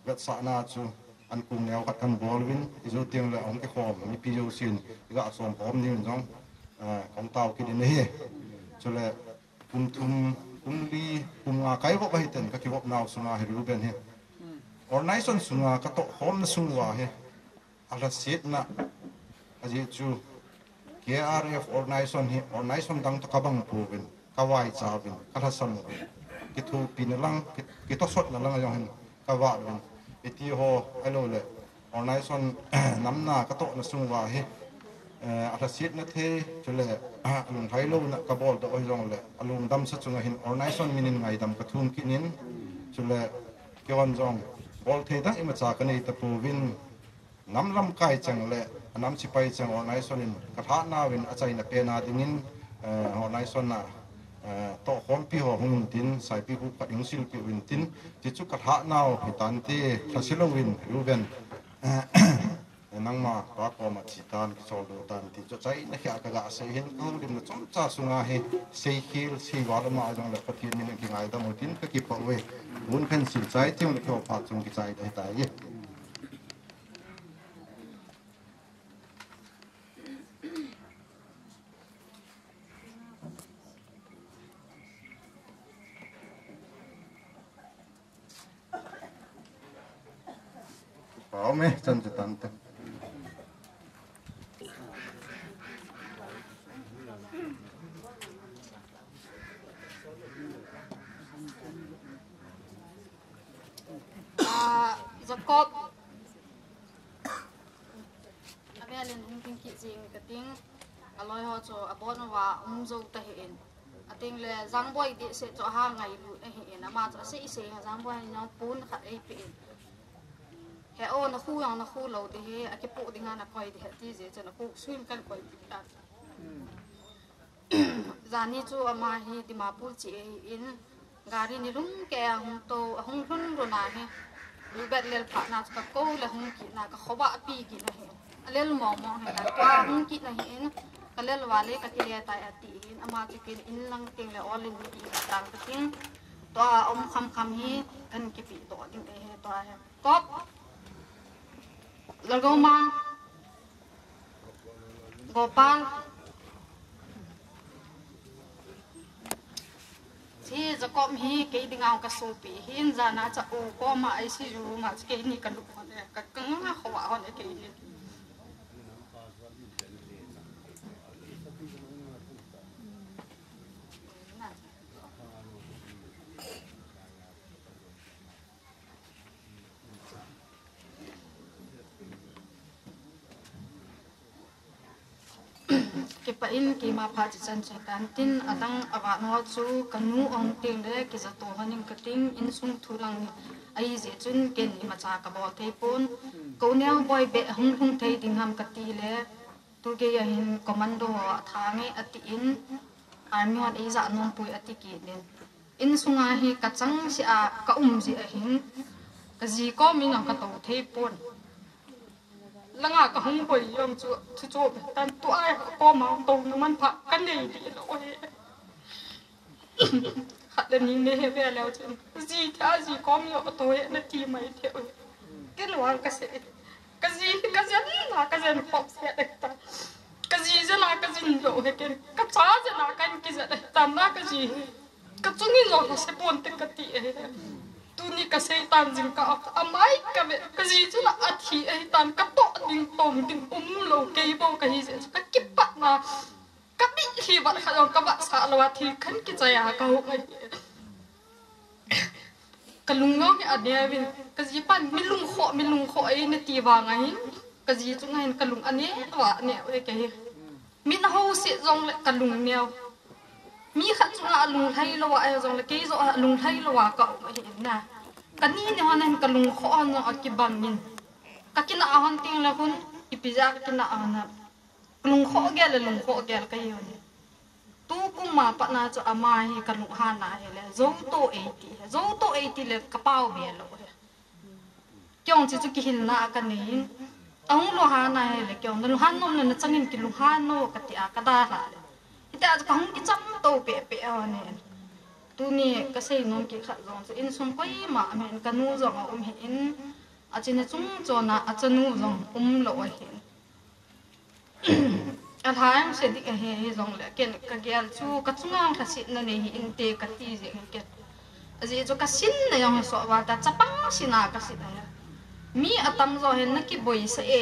S6: vet sa na chu an kum neo khat kan bol win izo tiang le ong ke khom mi pi yo sin ga som pom ni jong kong tao ki din he chule kum thum kum li kum nga kai wo ba hiten ka ki wo naw sunga he Ruben he organization sunga ka to hom na sungwa he ala sit na aji chu KRF organization he organization dang to kabang provin kawai chawin kala sam ki thu pin lang ki to sot na lang ayong hen kawa win iti ho alo le organization namna ka to na sungwa he ata sit na the chule alung thailo na ka bol do ojong le alung dam sa chunga hin organization minin ngai dam ka thum kinin chule kewan jong bol the dang ima cha kan ei ta pu win nam lam kai chang le nam chi pai chang onai sonin ka tha na win a chai na pe na dingin onai son na to khom pi ho hung tin sai pi hu pat ing sil pi win tin ti chu ka tha na o hitan te thasilo win ruben nang ma pa ko ma chi tan ki sol do tan ti cho chai na kha ka ga se hin ang dim na chom cha sunga he sei khil sei wa ma jong la pathin ni ki ngai da mo tin ka ki pa we mun khan sil chai ti un ko pa chung ki chai dai ta ye pa me chan chu tan ta
S7: Jacob avelin hung ting ki jing ka ting aloi ho cho abon wa zo ta hin ating le jang boy di se cho ha ngai lu na hin ama cho se se jang boy no pun khat ei pi he o na khu lo de he a ke pu dinga na koi de ti je cho na pu swim kan koi ta zani chu ama hi dimapur chi in gari ni lung ke hung to hung hun ro na he lu bet lel pha na ka ko le hung ki na ka khoba pi ki na he lel mo he na ka hung ki na he ka lel wale ka ki le ta ati in ama chi kin in lang ting le all in ki tang ka ting to om kham hi kan ki pi to ding he to he kop lago ma gopal si Jacob hi ke dingau ka so pi hin za na cha o ko ma ai si ru ma ke ni kan lu ne ka kang ha khwa ho ne ke ni ke pa in ki ma pha chi chan tan tin adang awa no chu kanu ong ting le ki za to haning ka ting in sung thulang ni ai je chun ken ni ma cha ka bo thei pun ko neu boy be hung thei ding ham ka ti le tu ge ya hin commando thange ati in army on ei za non pui ati ki nen in sunga hi ka chang si a ka ji a hin ka ji ko mi na ka to thei pun langa ka hung boy yom chu chu tan tu ai ko ma to no man pha kan nei di lo he hat le ning ne he ve lao chen ji ta ji ko mi o to he na ti mai the ke lo ka se ka ji na ka zen pop se de ta ka ji je na ka jin lo he ke ka cha je na kan ki je de ta na ka ji ka chung ni lo se pon te ka ti he tu ni ka sei tan jing ka amai ka ve ka ji chu na athi ai tan ka to ding tong ding lo ke bo ka hi se ka ki pa na ka bi hi ba kha ka ba sa lo wa thi khan ki cha ya ka ho ngai ka lung ngo ki adya win ka ji pan mi lung kho ai na ti wa ngai ka ji chu ngai ka lung ane wa ne oi ke hi min ho se jong le ka lung neo mi khat chu na lung thai lo wa ai jong le ke zo lung thai lo wa ka na ka ni ne hanan ka lung kho no akibam min ka kina ahon ting la hun ipiza ka kina ahana lung kho gel ka yo ni tu ku ma pa na chu ama hi ka lung ha na he le zo to 80 le ka pau be lo he kyong chi chu ki hin na ka ni ang lo ha na he le kyong lo han nom na changin ki lung ha no ka ti a ka da la ita ka hung ki cham to pe ne tu ni ka sei non ki kha zong so in sum koi ma men ka nu zong hi in a chine chung chona a chanu zong lo hi a thaang se dik he zong le ken ka gel chu ka chungang kha sit na ne hi in te ka ti je ke aji chu ka sin na yong so wa ta chapang sina ka sit na mi atam zo hen na ki boy sa e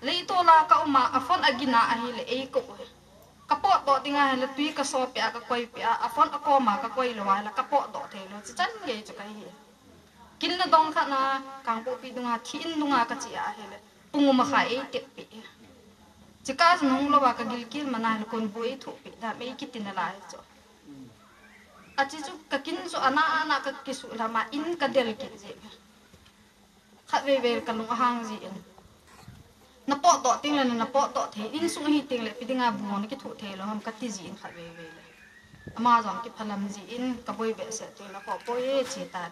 S7: le to la ka uma afon agina a hi le e ko kapo do tinga le tui ka so pya ka koi pya afon ako ma ka koi lo la kapo do the lo chi chan ge chu kai kin na dong kha na kang po pi dunga thin dunga ka chi a hele pungu ma khai te pi chi ka nong lo ba ka gil kil mana kon boi thu pi da me ki tin la cho aci chu kakin chu ana ka kisu lama in ka del ki je khat ve kalung hang ji in na po to ting le na po to the in sung hi ting le pidinga buang ki thu the lo ham ka ti ji in khat ve le ama jong ki phalam ji in ka boi be se te la ko poe chi ta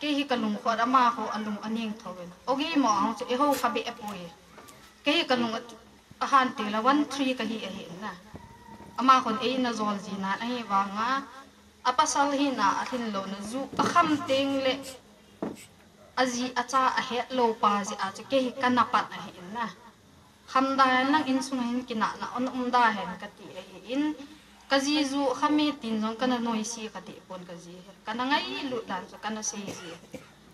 S7: ke hi kalung kho ama ho alung aning thowen ogi mo ang chu e ho kha be poe ke hi kalung a han te la 1 3 ka hi a hi na ama kon e na zol ji na ai wa nga apasal hi na athin lo na zu akham teng le aji acha a he lo pa ji a che ke hi kanapat a hi na khamda nang in sung hin kina na on umda hen ka ti in kaji zu khami tin jong kana noi si ka ti pon kaji kana ngai lu dan so kana se ji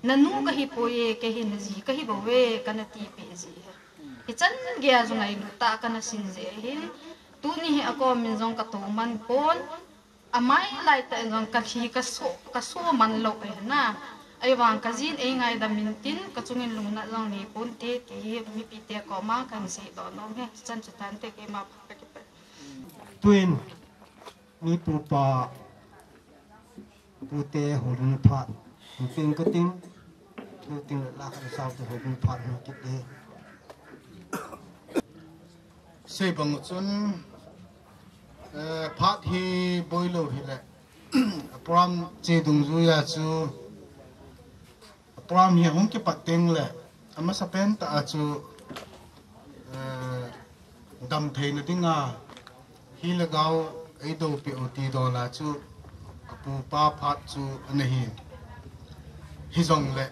S7: nanu ka hi poye ke hi na ji ka hi bo we kana ti pe ji hi chan ge zu ngai lu ta kana sin je hin tu ni he ako min jong ka to man pon amai lai ta jong ka thi ka so man lo e na ai wang ka jin e ngai da min tin ka chungin lung na jong ni pon te ki mi pi te ko ma kan se do no he chan chan te ke ma pa ke
S2: twin ni pu pa pu te hurun phat tin ka tin tu tin la ka sau te hurun phat ni ki te sei bang chun phat hi boilo hi le pram che dung zu ya chu pram hi hong ki pateng le ama sa pen ta chu dam thei na dinga hi la gao ai do pi o ti do la chu apu pa phat chu anahi hi zong le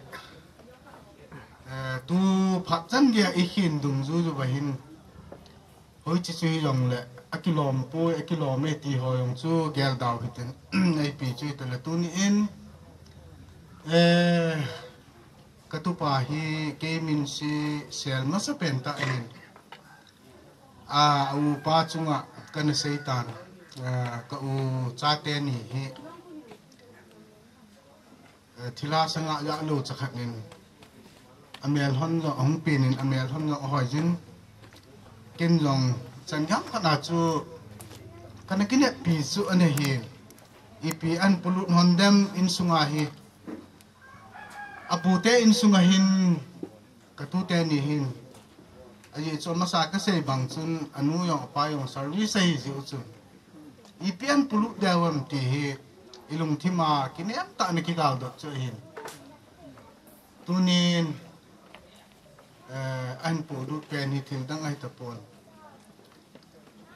S2: tu phat chan ge i hin dung zu zu ba hin hoi chi chu hi zong le akilom po akilom e ti ho yong chu gel daw hiten ai pi chu te la tu ni in katupa hi ke min si sel ma sa pen ta in u pa chunga kana seitan ka u cha te ni hi thila sanga ya lo chakhat nin amel hon lo ong pin in amel hon lo hoi jin kin long chan gam kana chu kana kine pi chu ane hi ipi an pulut hon dem in sunga hi apute in sunga hin katu te ni hin ai chu ma sa ka sei bang chun anu yong pa yong service hi ju chu ipian pulut dawam ti hi ilung thima kinem ta ni ki gaw do chu hin tunin an pu du pe ni thil dang ai ta pon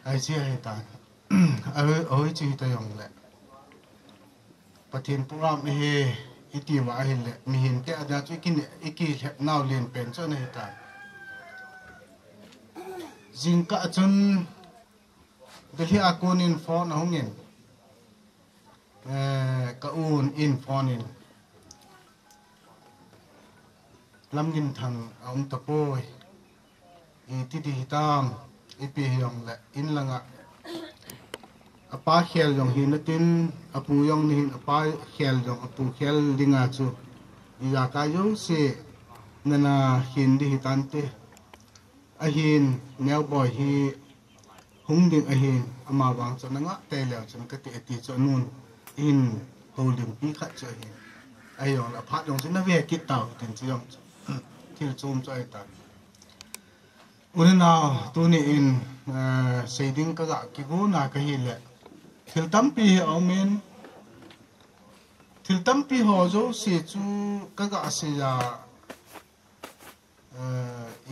S2: ai chi ai ta oi chi ta yong le pathin puram he iti wa hin le mi hin te ada chu kin iki naw len pen chu nei ta jingka chun delhi akonin phone hongin ka un in phone in lamgin thang ong tapoi ti di tam ipi yong le in langa apa khel yong hinatin apu yong ni apa khel yong apu khel dinga chu ya ka yo se nana hin di hitante ahin neo boy hi hung ding ahin ama wang chana nga te le chana ka ti chu nun in holding pi kha chu hi ayong la phat yong chana ve ki taw tin chu yong thil chum chu ai ta unena tu ni in seiding ka ga ki go na ka hi le thil tampi aumen thil tampi ho zo se chu ka ga se ya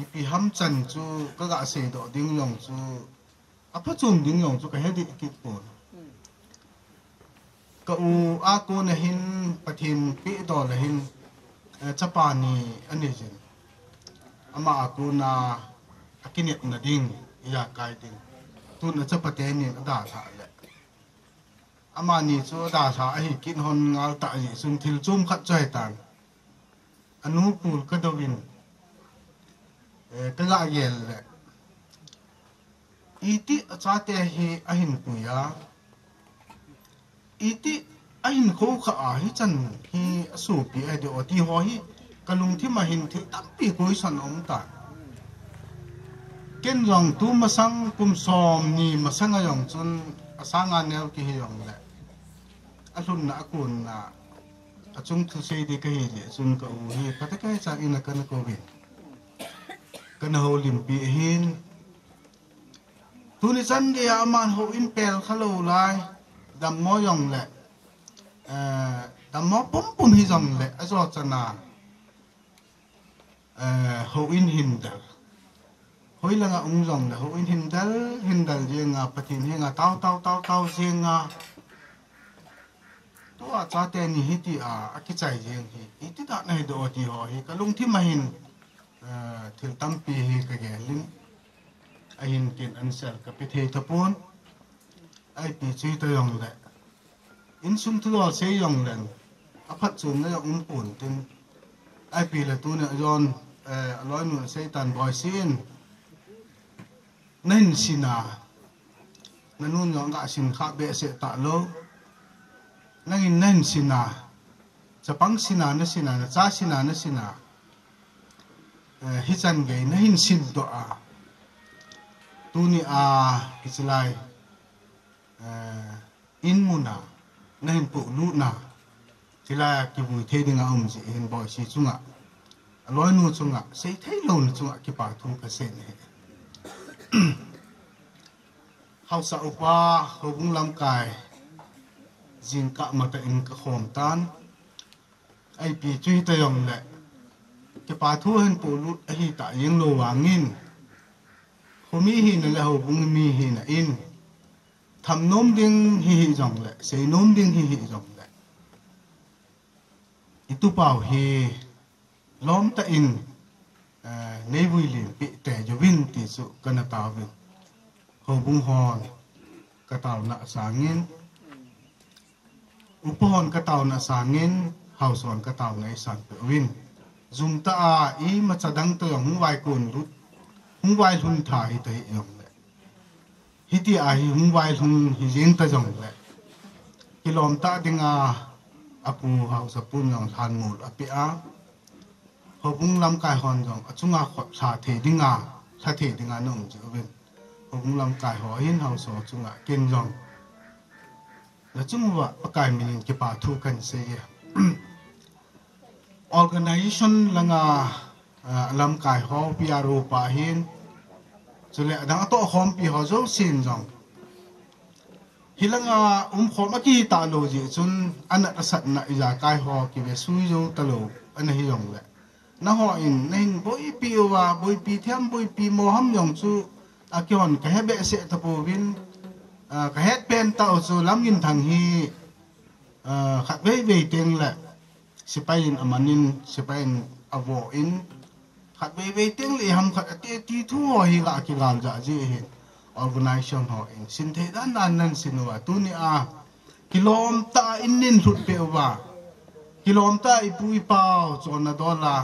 S2: ipi ham chan chu ka ga se do ding yong chu apa chum ding yong chu ka he di ki po ka u a ko na hin pathin pi do la hin chapani ani jin ama aku na akinet na ding ya kai ding tu na chapate ni da tha le ama ni chu da tha a hi kin hon ngal ta ji sun thil chum khat chai tan anu pul ka dowin ka ga yel le iti achate hi ahin puya iti ahin kho kha a hi chan hi asu pi a de oti ho hi kalung thi ma hin thi tampi koi san ong ta ken rong tu masang kum som ni masanga yong chun asanga nel ki hi yong le
S3: alun na akun na achung thu sei di kai le chung ka u hi patakai cha ina kan ko bin kan ho lim pi hin tuni chan de aman ho in pel khalo lai dam mo yong le dam mo pum pum hi jong le azo chana ho in hin dal hoi langa ung jong le ho in hin dal je nga patin he nga tao je nga to a cha te ni hi ti a ki chai je hi ti da nai do ti ho hi ka lung thi ma hin thil tam pi hi ka ge ling a hin kin an sel ka pi the tapon ai pi chi to yong le in sum thu lo se yong len a phat chum na yong pun tin ai pi la tu ne jon loi nu se tan boy sin nên sina nanun yong ga sin kha be se ta lo nangin nên sina chapang sina na cha sina na sina hi chan ge na hin sin do a tu ni a hislai in muna na hin pu lu na sila ki bu the ding a ji hin boy si chunga loi nu chunga sei thei lo nu chunga ki pa thu ka se ne hau sa upa hobung lam kai jing ka mata in ka khom tan ai pi chui ta yong le ke pa thu hen pu lut a hi ta yeng lo wangin khomi hi na le hobung mi hi na in tham nom ding hi jong le sei nom ding hi jong le itu pau hi lom ta in nei vui lin pi te jo win ti su kana ta win ho bung hon ka taw na sangin upon ka taw na sangin house on ka taw ngai san pe win zum ta a i ma chadang to yong wai kun lut hung wai hun tha hi te yong le hi ti a hi hung wai hun hi jing ta jong le kilom ta dinga apu house pun yong than mul api a ho bung lam kai hon jong achunga khot sa the dinga nom je win ho bung lam kai ho hin hau so chunga ken jong la chungwa pakai min ki pa thu kan se organization langa lam kai ho PRO pa hin chule dang to khom pi ho zo sin jong hilanga khom ki ta lo ji chun ana asat na ja kai ho ki ve sui zo ta lo ana hi jong le na ho in nen boi pi wa boi pi thiam boi pi mo ham yong chu a kyon ka hebe se ta po win ka het pen ta chu lam in thang hi khat ve teng la sipain amanin sipain avo in khat ve teng le ham khat te ti thu ho hi la ki gal ja ji hi organization ho in sin the dan nan sinwa tu ni a kilom ta in nin thut pe wa kilom ta ipui pao chon na dola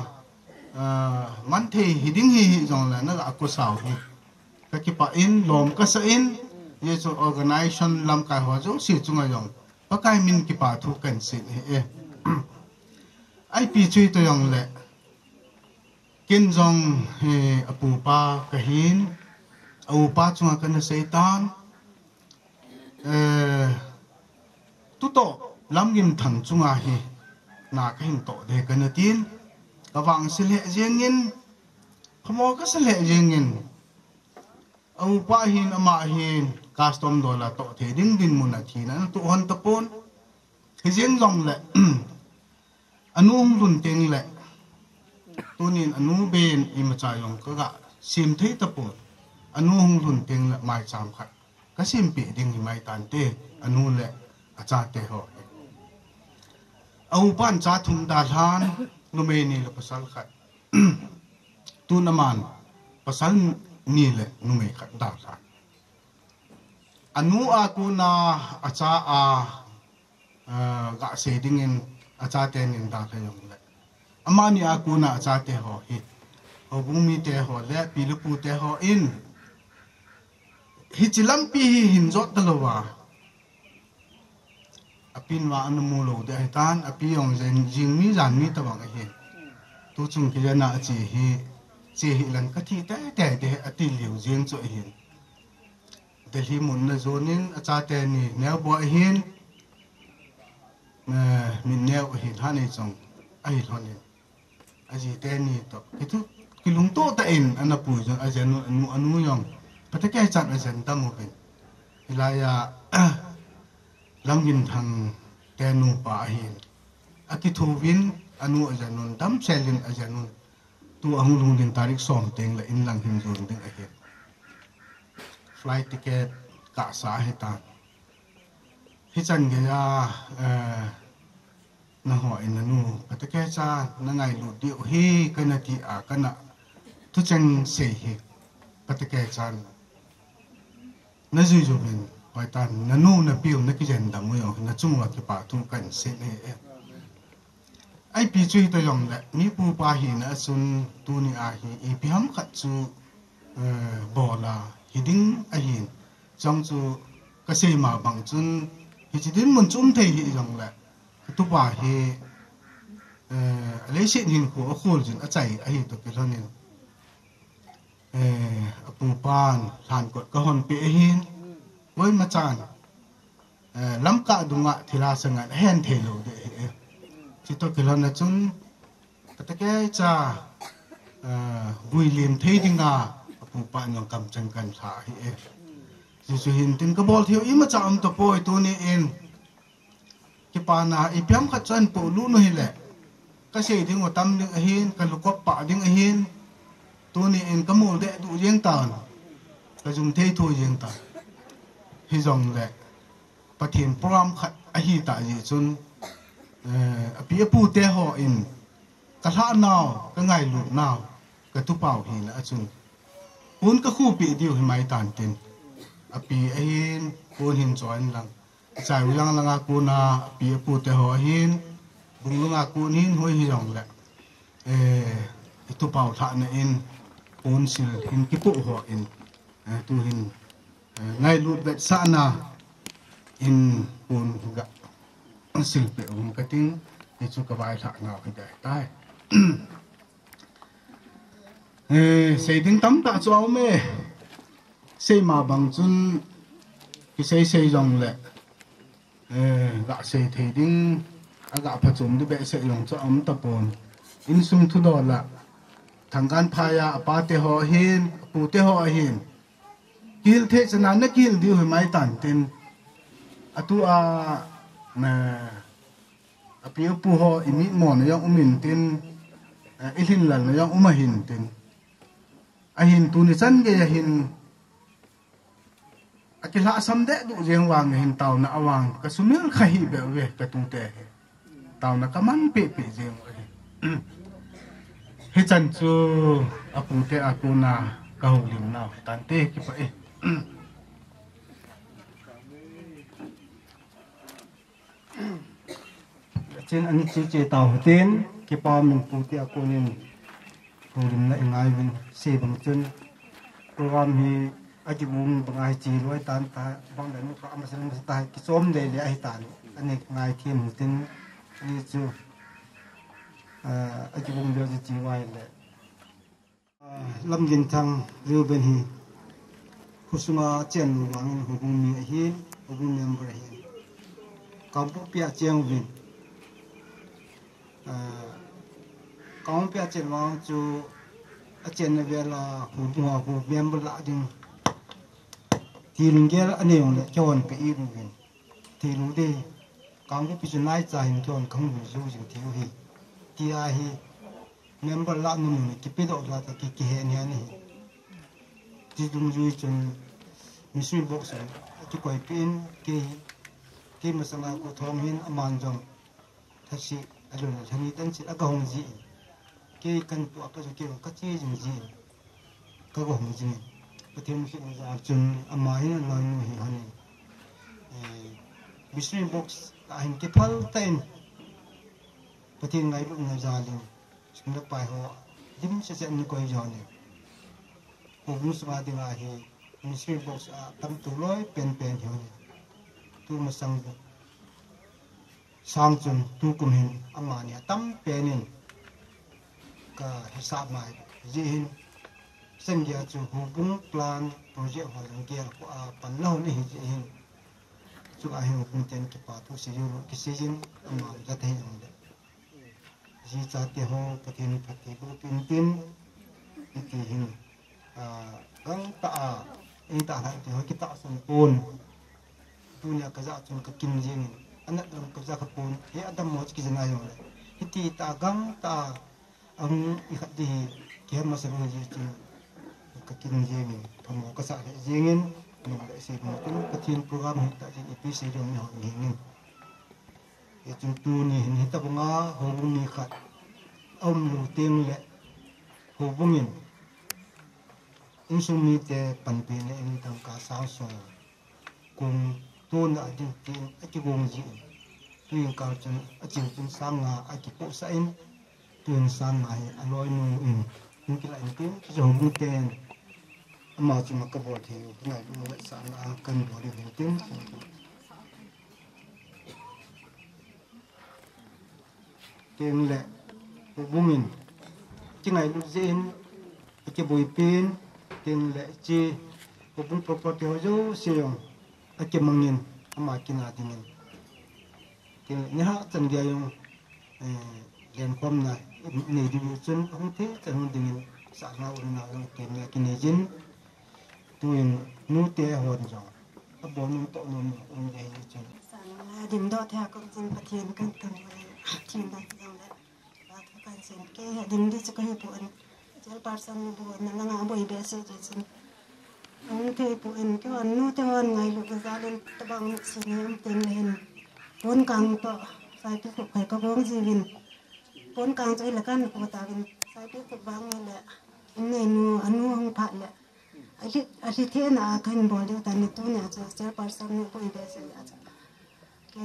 S3: man the hiding hi jong la na ko saw hi ka ki pa in lom ka sa in ye so organization lam ka ho jo si chunga yong pa kai min ki pa thu kan sin he ai pi chui to yong le kin jong he apu pa ka hin au pa chunga kan seitan tu to lam gin thang chunga hi na ka hin to de kan tin ka wang sile jengin khamo ka sile jengin au pa hin ama hin custom dola to the ding din mun na thina tu hon tapon hi jeng jong le anu lun teng le tunin anu ben i ma cha yong ka ga sim thei tapon anu lun teng le mai cham khat ka sim pi ding hi mai tan te anu le acha te ho au pan cha thum da than nu me ni le pasal khat tu naman pasal ni le nu me khat da than anu a ku na acha a ga se ding in acha te nin da thayong le amani a ku na acha te ho hi ho bung mi te ho le pi lu pu te ho in hi chilam pi hi hin jot dalawa apin wa anu mu lo de tan api yong zen jing mi jan mi ta wang hi tu chung ki na chi hi lan ka thi te de ati liu jing cho hin delhi mun na zonin acha te ni ne bo hin mình neo hiện han này trong ai thon này ai gì tên này to cái thứ cái lúng to ta in anh áp bùi trong ai dân anu yong bắt cái chặt ai dân tâm một bên là ya làm nhìn thằng tên nu pa hiện cái thu vin anu ai dân nun đam selin ai dân nun tu ang lung din tarik som teng la in lang him zon teng ai flight ticket cả xã hết ta hết chân cái na hỏi na nu bắt cái cha na ngày lụt điệu hi cái na ti cái na tu chân sei hi bắt cái cha na duy rồi mình hỏi ta na nu na piu na cái gen đam mui na chung là cái bà tu cần sei này ai pi chui ta yong la mi pu pa hi na sun tu ni a hi e pi ham khat chu bo la hiding a hin trong chu ka sei ma bang chun hi chi din mun chum thei hi yong la tu pa hi le se nin ko khol jin a chai a hi to ke lonin pu pan than ko ka hon pe hin moi ma chan lam ka dunga thila sanga hen the lo de chỉ tôi kêu là chúng tất cả cha vui liềm thấy đi ngà phụ bạn nhong cầm chân cần thả hi chỉ hiện tin cái bol thiếu ý mà cha ông tập bồi tôi nè em cái bà na ý biếng khát chân bộ lú nuôi lệ cái gì đi ngồi tâm đứng hiên cái lục quắp bạ đứng hiên tôi nè em cái mồm đệ tụ riêng tàn cái dùng thế thôi riêng tàn hi dòng lệ bà thiền program khát hi tại gì chun bia pu te ho in ka tha nào ka ngai lu nào ka tu pau hi na chun pun ka khu pi diu hi mai tan tin api hin pun hin join lang chai lang langa ku na bia pu te ho hin bung lunga ku hin hoi hi rong la tu pau tha na in pun sil hin ki pu ho in tu hin ngai lu bet sa na in pun ga sil pe cái tiếng thì chú cái bài thạc nào cái đấy tai xây tiếng tắm tạ cho mê xây mà bằng chân cái xây dòng lệ gạ xây thì tiếng gạ phải dùng đi bệ xây dòng cho ấm tập bồn in sung thu đỏ là thằng gan phaya ba te ho hin pu te ho hin kil thế cho nó kil đi hồi mai tản tên tu na apio pu ho imi mon yang umin tin ilhin lan yang umahin tin ahin tu ni chan ge hin akila sam de du jeng wang hin taw na awang ka sumil khahi be we ka tu te taw na kaman pe pe jeng he chan chu apu te akuna ka ho lim na tan te ki pa
S4: trên anh chỉ tàu tiên cái bao mình phụ tiệt cô nên phụ mình lại ngay mình xe bằng chân program thì anh chỉ muốn bằng ai chỉ nói tan ta bằng đến nó mà xem ta cái xóm đây để ai tan anh ấy ngay thêm một tin như chưa anh chỉ muốn đưa chỉ ngoài lại lâm dân thăng lưu bên hi husuma chen wang hubung mi hi hubung member hi kampu pia cheng vin kaum pia chen wang chu a chen na vela hubung member la ding tin gel ane yong le chon pe i vin ti lu de kampu pi nai cha hin thon khang bu zu jing ti hi ti a hi member la nu mu ki pe do la ta ki he ni ani ti dung ju chun mystery box ki koi pin ki masala ko thom hin aman jong thasi alun thani tan chi aga hong ji ki kan tu apa jo ki ka chi jing ji ka go hong ji patim ki za chun ama hin la nu hi hani mystery box ka hin ki phal ten patim ngai lu ngai za lin chúng ta bài họ dim sẽ như coi giò này cũng sma đi ngay thì mystery box tâm tu lối pen hiểu này tu mà sang chun tu cùng hình ama này tâm penin cả hisab mai gì hình sinh ra chu hubung plan project họ làm kia của pan lâu này gì hình
S2: chu a hin pung ten ki pa thu si yu ki si jin ama ja thei ang le ji cha te ho pathin phati bu pin tin ki hin gang ta eng ta ha te ho ki ta sun pun dunia ka za chun ka kin jing anak lam ka za ka pun he adam mo ki jana yo le hiti ta gang ta ang i khat di ki ma sa bu ji chu ka kin jing phamo ka sa le jingin no le si mo tin pathin program hi ta ji pi se ro no ngin e chung tu ni ni ta bunga ho bung ni khat om lu ting le ho bungin in sung mi te pan pe le in tang ka sa so kung tu na din tin a ki bung ji tu yin ka chun a chin chun sang nga a ki po sa in tu yin sang nga hi a loi nu in ki la in tin ki jo bung ten ama chu ma ka bo thi nga lu le sa na kan bo ri tin tiếng lệ bungin tiếng này lúc diễn cái buổi pin tiếng lệ chi bung property ho jo siong cái mangin ama kina tingin tiếng ni ha chan dia yung len kom na ni di chun hong the chan dingin sa na ur na yung tiếng lệ kini jin tuin nu te hon jo abo nu to nu ong dei chun
S8: dim do tha ko jin pathian kan tam team da jang le ba ka kan sen ke dim di cha ka hi pu an jal parsan bu na nga boi be se je sin ang te pu en ke an nu te wan ngai lu ga len ta bang sin am ten len pon kang to sai ti ku kai ka bong ji win pon kang chai la kan ko ta win sai ti ku bang le ne nu anu hong pha le ali the na kan bo le ta ni tu na cha jal parsan nu boi be se ya cha ke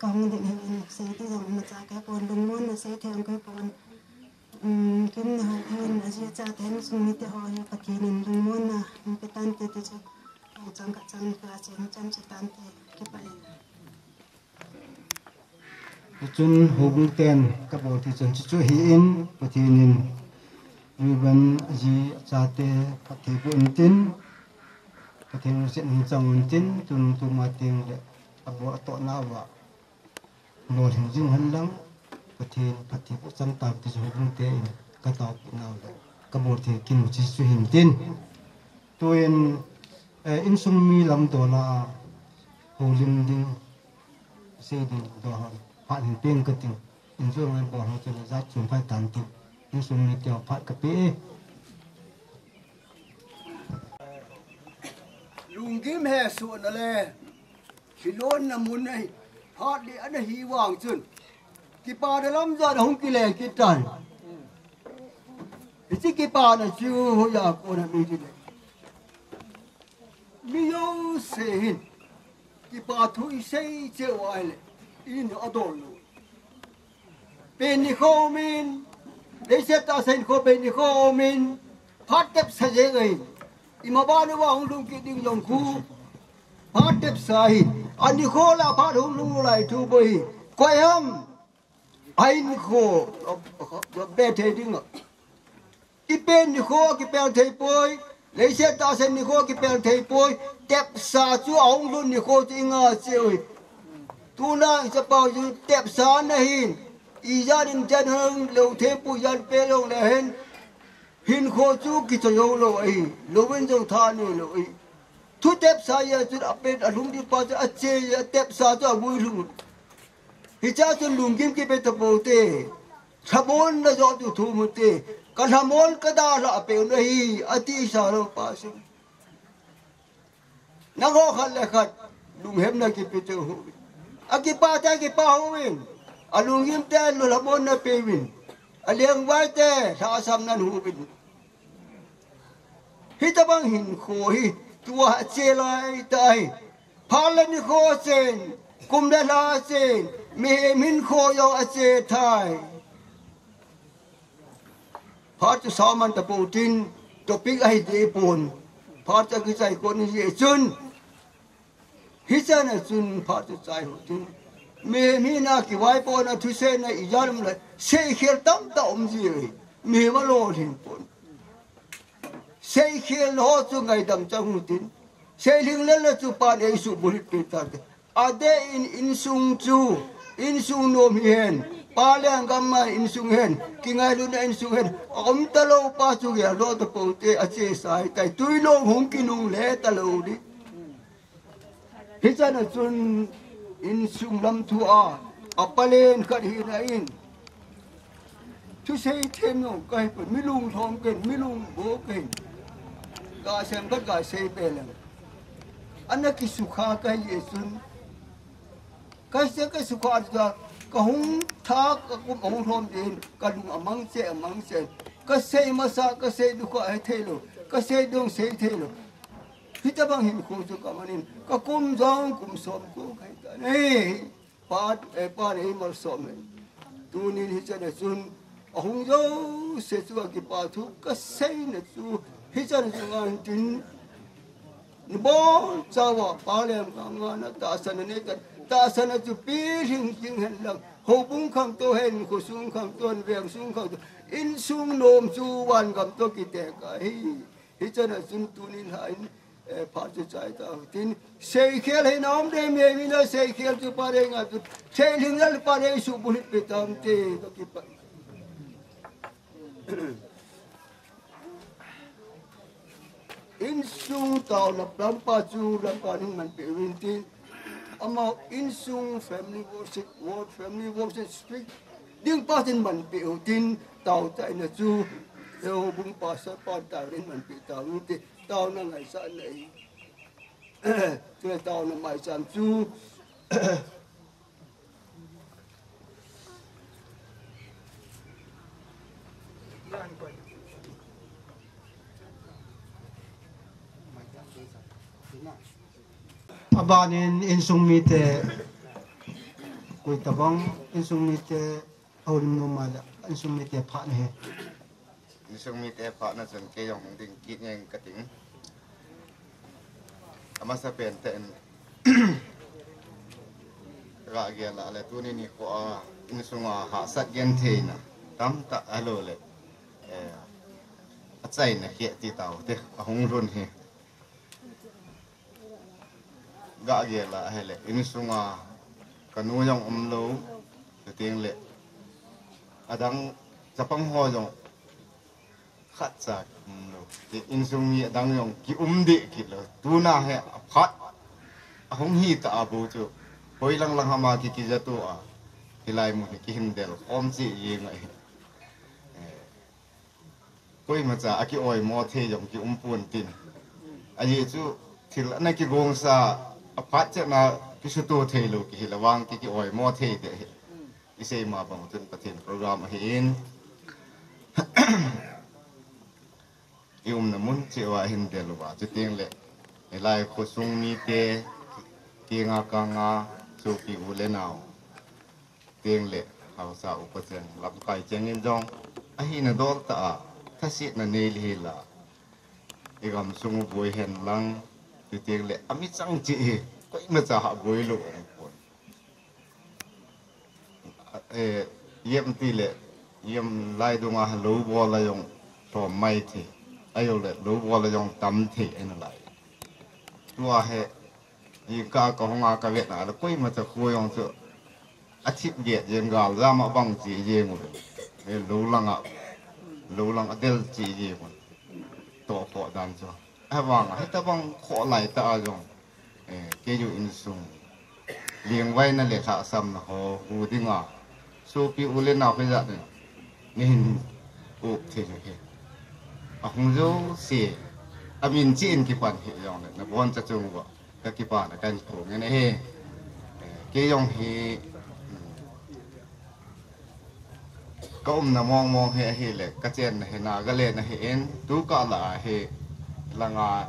S8: kong định hình sẽ tới dòng mà cha cái bồn đồng môn là sẽ theo cái bồn cái nào hơn là sẽ cha thấy nó sung mít họ như cái kia nên đồng môn là cái tan tê tê chứ không chẳng cả chẳng cả chẳng chỉ tan tê cái bài
S2: chun hobung ten ka bo ti chun chu hi in pathinin riban ji cha te pathe bu tin pathin sen chang tin chun tu ma ting le abo to na wa lo hình dung hắn lắm pathin pathi bu chang ta ti hobung te ka ta na le ka bo ti kin chi chu hin tin tuin in sung mi lam do na ho lim ding se ding do phát hiện tiền cái tiền in dương anh bỏ nó cho nó ra chuyển phải tàn tiền in xuống này tiểu phát cái bể
S9: lùng kim hè suốt nó lê chỉ luôn là muốn này phát đi ăn hy vọng chun cái bà đã lắm giờ không cái lệ cái trời cái bà là chưa hồi giờ cô là mình gì đấy mi yêu sẽ hình cái bà thôi xây chưa ai lệ in ở đâu luôn bên đi khô mình để xếp ta xem khô bên đi khô mình phát đẹp sai dễ người mà ba đứa ông luôn cái đinh lòng khu phát đẹp sai anh đi khô là phát không luôn lại thu bơi quay hâm anh khô bé thế đinh à cái bên đi khô cái bên thế bơi lấy xếp ta xem đi khô cái bên thế bơi đẹp xa chú ông luôn đi khô chỉ ngờ chơi tu na sẽ bao nhiêu đẹp sáng này ý gia đình chân hơn lâu thêm bùi dân bê lâu này hen hin khô chú kỳ cho lâu lâu ấy lâu bên trong thà này lâu ấy thu đẹp sáng giờ chú áp bên ở lùng đi bao giờ chơi đẹp sáng cho vui lùng thì cha cho lùng kim cái bên tập bộ tê thà môn là do chú thu một tê còn thà môn cái đa là bên này ở tí sao đâu ba xem nó khó khăn là khăn lùng hết là cái bên trong akipa ta kipa huwin alungim te lulabon na pewin aliang wai te sa asam nan huwin hitabang hin kho hi tua che lai tai phalan kho sen kumda la sen me min kho yo a che thai phat chu saman ta putin topic ai de pon phat cha ki sai kon ye chun hisa na chun phat chu chai ho tin me mi na ki wai po na thu se na ijarum la se khel tam ta om ji me ma lo thin pon se khel ho chu ngai dam chang tin se ling le la chu pa nei su bul pe ta ade in sung chu in sung nom hen pa leng gamma in sung hen kingai lu na in sung hen om talo pa chu ya lo to po te a che sai tai tui lo hung kinung le talo di hi chana chun in sung lam thu a apalen khat hi na in tu sei thêm no kai pa milung thom ken milung bo ken ka sem ka sei pe leng anna ki sukha kai yesun kai se kai sukha ja ka hung tha ka kum hung thom din ka dung amang se ka sei masa ka sei du ko ai thelo ka sei dong sei thelo hita bang hin ko chu ka manin ka kum jong kum som ko kai ta nei pa nei mar som tu ni hi cha na sun hung jo se chu ki pa thu ka sei na chu hi cha na chu ngan tin ni bo chawa pa lem ka ngana ta san ne ta san chu pi hing hing hen lang ho bung kham to hen ko sung kham ton veng sung kham in sung nom chu wan gam to ki te ka hi cha na sun tu ni hai pa chu chai ta tin sei khel he nom de me mi na sei khel chu pa re nga tu sei ling al pa re su bu pe tam te to ki pa in sung tao na plam pa chu la pa ning man pe win tin ama in sung family worship word family worship speak ding pa tin man pe tin tao tai na chu yo bung pa sa pa ta rin man pe tao ni ti tao na ngai sa nei tu tao na mai chan chu
S4: Abanin insung mite kui tabang insung mite aulim numala insung mite pha ne
S6: insung mite pha na chen ke yong ding ki ngeng ka ting ama sa pen ten ra ge la le tu ni ni ko insung ha sat gen the na tam ta alo le a chai na ke ti tau te a hong run he gạ ghê là hay lệ in sung cả nuôi dòng lâu từ tiếng lệ đang Japang ho dòng khát sạc lâu thì in sung nghĩa đang dòng ki đi ki lâu tu na hay phát không hi ta bố chú hồi lăng lăng hama ki ki tu thì lại một cái hình del om gì gì vậy coi mà cha aki oi mo the dòng ki puan tin ai chú thì là này ki gong sa phát cho na cái số tu thầy lu cái là vang cái oi mo thầy để cái xây mà bằng trên phát triển program hiện na muốn chịu hình để lu ba cho tiếng lệ lại có sung mi te tiếng nga số kỳ u lên nào tiếng lệ hào sa u có chân làm cái chân em dong ai na đó ta ta sĩ na nei li la cái gam sung bồi hen lang từ tiếng lệ ami chang chị có ít mà trả hạ bồi lộ yếm tì lệ yếm lai đông à lấu bò là dùng trò may thì ai lệ lấu bò là dùng tắm thì anh lại tua hệ gì cả có không ai cả việt nào là có ít mà trả khui dùng chỗ ắt chip việt dân gạo ra mà bằng chỉ gì một lấu lăng del chỉ gì một tổ phò đàn cho ai vang hết ta vang khó lại ta dùng cái dụ in sung liền vay nó để thả sầm nó hồ hù đi ngà số pi u lên nào bây giờ này nên u thế rồi không dấu xì mình chỉ in cái bản hệ dòng này nó bốn cho chung vào cái bản là cái cổ cái này cái dòng thì có nó mong hệ là cái chuyện này là cái lên là hệ tú cả là hệ là ngà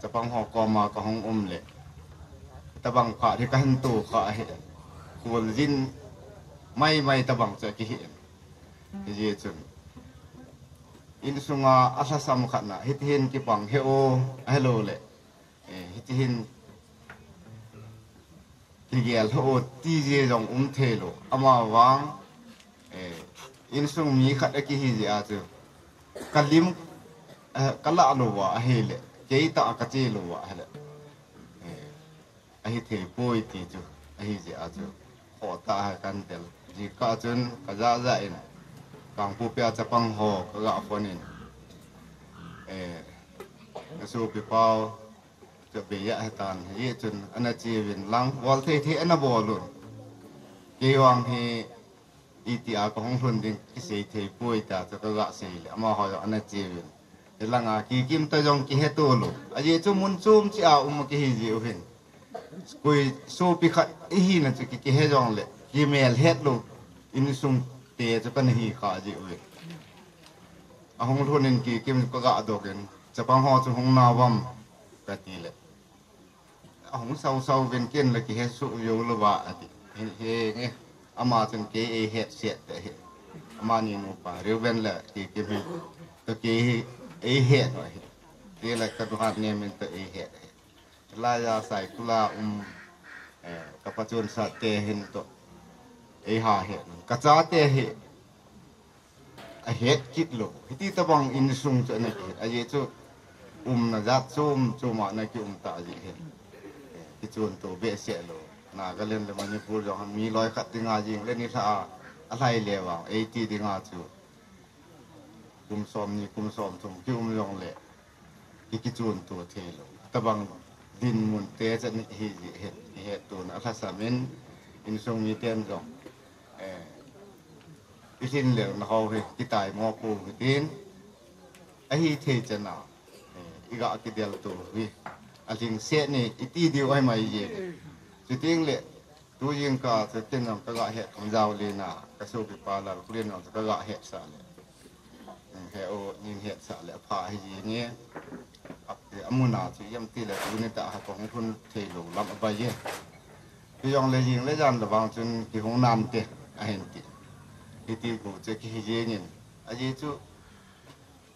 S6: จะบังหอกอมาก็ห้องเลยตะบังขาที่กันตูขาเห็นควรยินไม่ตะบังจะกี่เห็นเยจุนอินสุงาอาสาสำคัญนะฮิตเห็นกี่ปังเฮโอเฮโลเลยฮิตเห็นที่เกี่ยวโอตีเจจงเทโลอามาวางอินสุงมีขัดกี่ฮิจิอาจูกัลลิมกัลละอโลวะเฮเลcái ta cái gì luôn vậy, hi thei pui ti chu hi je a chu ho ta kan tel ji ka chun ka za in kang pu pia cha pang ho ka ga fonin su pi paoจะเบียให้ตานยี่จนอันนั้นจีวินลังวอลที่อันนั้นบอลลุนกี่วังที่อีทีอาของคนดิ้งที่เสียที่ป่วยแต่จะก็กะเสียเลยมาหอยอันนั้นจีวินเดี๋ยวลังกี่กิมตะจงกี่เหตุตัวลุอันนี้จุมุนจุมที่เอามากี่จีวินคุยสู้ปีขัดอีนั่นจะกี่เหตุจงเลยกี่เมลเหตุลุอินซุ่มเตะจะเป็นหีขาจีวินอาของคนดิ้งกี่กิมก็กะดอกกันจะปังหอจะหงนาวมกติเลยของเศร้าเป็นเกณฑ์เลยกี่เหตุสุโยลวะอดีเฮ้เงี้ยอามาจนเกยเหตุเสียแต่เหตุอามานี่นูป่าเรียวเป็นเลยกี่เกมตัวเกยเหตุหน่อยเดี๋ยวเลยกระดูกหักเนี่ยมันตัวเหตุลายาใส่กุลากับปัจจุบันสัตเตหินตัวหาเหตุกระจาเตเหตุเหตุคิดโลที่ตะบังอินซุงจะในเหตุไอ้เจ้าน่ะจัดซูมในกี่ตาจีเหตุที่จวนตัวเบสเสียโลน่าก็เล่นเลยมันพูดอย่างมีรอยขัดติงาจริงเล่นนี่ถ้าอะไรเลวไอ้ที่ติงาจูกุมซ้อมนี่กุมซ้อมทุ่มกิ้วมยองเละที่จวนตัวเทโลตะบังดินมุนเตะจะนี่เหตุตัวนั้นถ้าสามินอินทรงมีเตียนจงอิสินเหลวนะเขาเฮที่ตายมอปูกินไอ้เทจะน่าอีกอักเดียลตัววิอันที่เสียนี่อีตีเดียวให้มาเย่จุดที่เลยตัวยิงก็จะเต้นน้องก็เหตุของเจ้าลีน่ากระสุบิปาลาเรียนน้องก็เหตุสารเลยเหตุโอยิงเหตุสารเลยพาให้ยีเนี่ยอามุนาที่ย่ำตีเลยตัวนี้แต่หากของคุณเทลูลำอบายเย่ที่ยองเลยยิงเลยยันระวังจนที่ห้องน้ำเตะเห็นตีที่ตีกูจะกี่เย่เนี่ยอายุจุ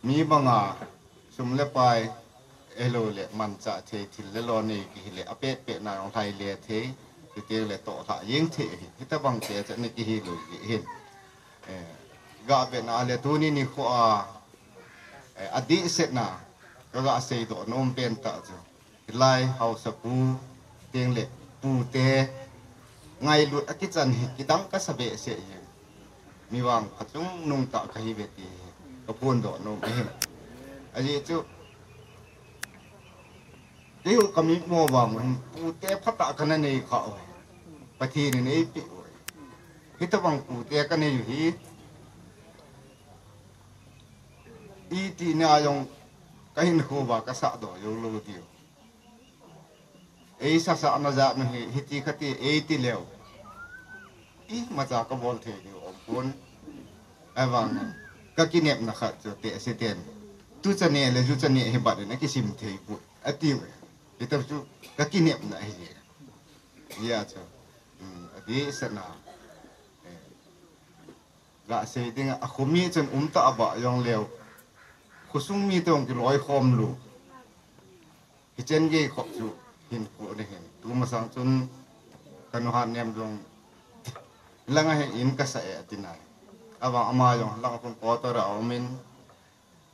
S6: มีบางสุ่มเล็บไปโลเละมันจะเทถิ่นเละรอนี่กี่เละอเปะเปะนายของไทยเละเทที่เตะเละโตถ่ายยิงเทที่ตะบังเตะจะนี่กี่เลยเห็นก็เป็นอะไรตัวนี้นี่ข้ออดีตเสร็จนะก็ก็เสียตัวน้องเป็นต่อจ้ะไล่เอาสปูเตียงเละปูเตะไงหลุดอกิจันกิตังก็สเบะเสียยังมีวางขัดจุงนุ่งตะขยีเวทีก็พูนโดน้องเห็นอันนี้จุเดี๋ยวก็มีมัววางมันปูเตะพัตตะกันนั่นเองเขาปะทีนี่ปิดที่ตะวังปูเตะกันนี่อยู่ที่อีทีน่ายองก็เห็นเขาว่ากษัตริย์ดอยลูเดียวสักนาจะมันฮิตขัดทีเลวมาจากกบฏเทียวคนไอ้วังก็กินเน็บนะครับจะเตะเสียเตียนทุกชนิดเลยทุกชนิดเห็นบัดเนี่ยกิสิมเทียบุไอ้ที่ที่ตัวจุก็กินเน็บนะไอ้เหี้ยจ้ะดีสนาละเสียดิ้งอ่ะเขามีจนตาบะยองเลวเขาสุ่มมีตรงกี่ร้อยคอมลูที่เจนยี่ขอบจุหินกูได้เห็นตัวมาสั่งจนกันหันเนี่ยมันลังให้อินก็ใส่ตินายอาว่าอามาอย่างลังคนปอตระเอามิน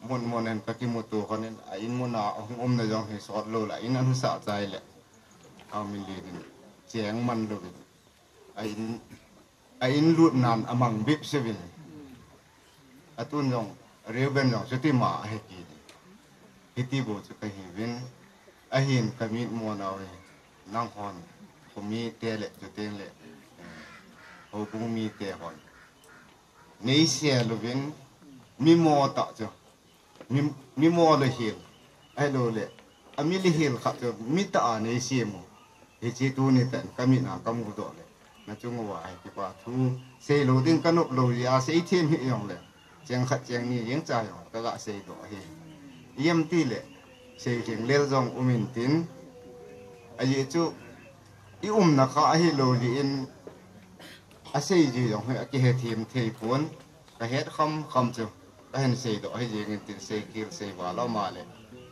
S6: มุนเห็นตะกี้มุตัวคนนี้อินมุนเอาในอย่างให้สอดโลละอินนั้นสะใจแหละเอามินลีนเสียงมันดูอินรูดนานอมังบิบเซวินอตุนอย่างเรียวเป็นอย่างสติมาให้กินฮิติบูจะไปหิวินหินขมิดมัวเอานั่งฮอนผมมีเตะเละจุดเตะเละโอ้ผมมีเตะฮอนนี่เสียลูวินมีมัวต่อจ้ะมีมัวเลยหินไอ้โลเละมีเลยหินขับจ้ะมีตาในเสียมูเฮจิตูนี่แต่ขมิดหากำมุดเลยนั่นจุงว่าไอ้ที่ว่าทูเซโลดิ้งกันอุโลยาเสียเทียนหิยองเลยเจียงขัดเจียงนี่ยังใจยองก็ละเสียตัวเฮเยี่ยมตีเลยเสียงเสียงเลี้ยงอุมินตินไอ้จู่อีนะคะไอ้โลลีนอาศัยจียองให้กิเหทีมเทปวนก็เฮ็ดคำจู่ก็เห็นเสียตัวให้จีเงินตินเสียกิลเสียว่าเรามาเลย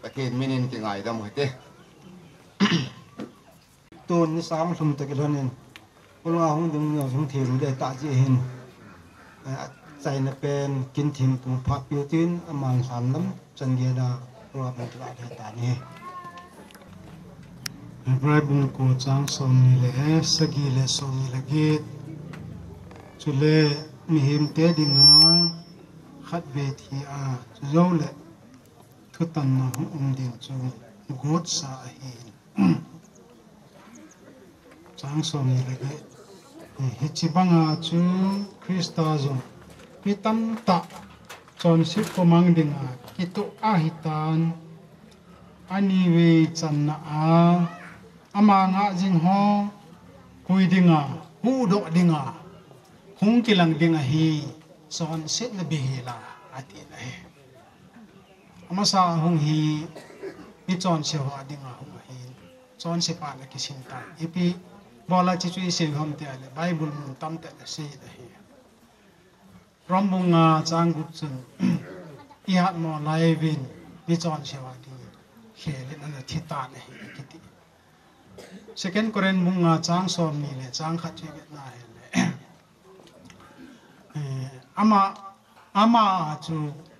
S6: ประเทศมินินกิงไงดำหัวเต้
S3: ตัวนี้สามสมตะกิลนินคนเราคงดึงเงาสมทีรู้ได้ตาจีเห็นใจน่ะเป็นกินทิมปูผักยูตินอมังสันน้ำจันเกียดารอบมันตลาดเหตุการณ์นี้ Bible ko chang som ni le sagi le som ni lagi chule mihim te dinga khat ve thi a zo le thu tan na din chu god sa hi chang som ni lagi hi chi banga chu Krista zo pitam ta chon si ko mang dinga kitu a hitan ani we chan na a ama nga jing ho kui dinga hu do dinga hung kilang dinga hi son set na bihila ati na he ama sa hung hi mi chon se ho dinga hu hi chon se pa la ki sin ta ipi bola chi chui se hom te ale bible mun tam te se da hi rombunga changgut chun i hat mo laivin mi chon se wa di khele na thita ne kiti second koren munga chang som ni le chang khat chi na hele ama chu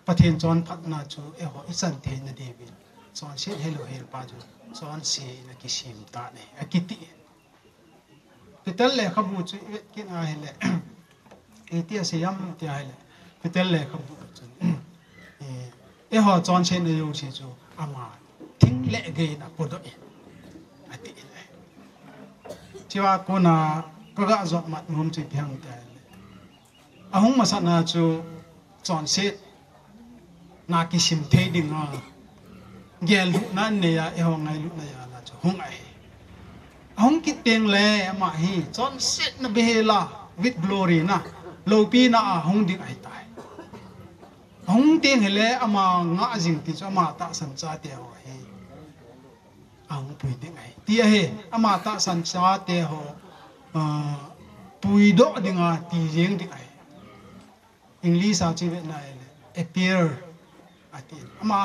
S3: pathen chon phat na chu e ho isan the na devi chon se hello hel pa chu chon se na ki sim ta ne akiti pital le khabu chu ki na hele eti se yam ti hele pital le khabu chu e ho chon se na yo chi chu ama thing le ge na podo ati chiwa kona kaga zo mat mum chi phang ta ahung masana chu chon se na ki sim the dinga gel na ne ya e ho ngai lu na ya na chu hung ai ahung ki teng le ma hi chon se na behela with glory na lo pi na ahung ding ai tai ahung teng hele ama nga jing ti cha ma ta san cha te ho hi ahung pui ding ai ti he ama ta san cha te ho pui do dinga ti jeng ding ai English a chi na appear ati ama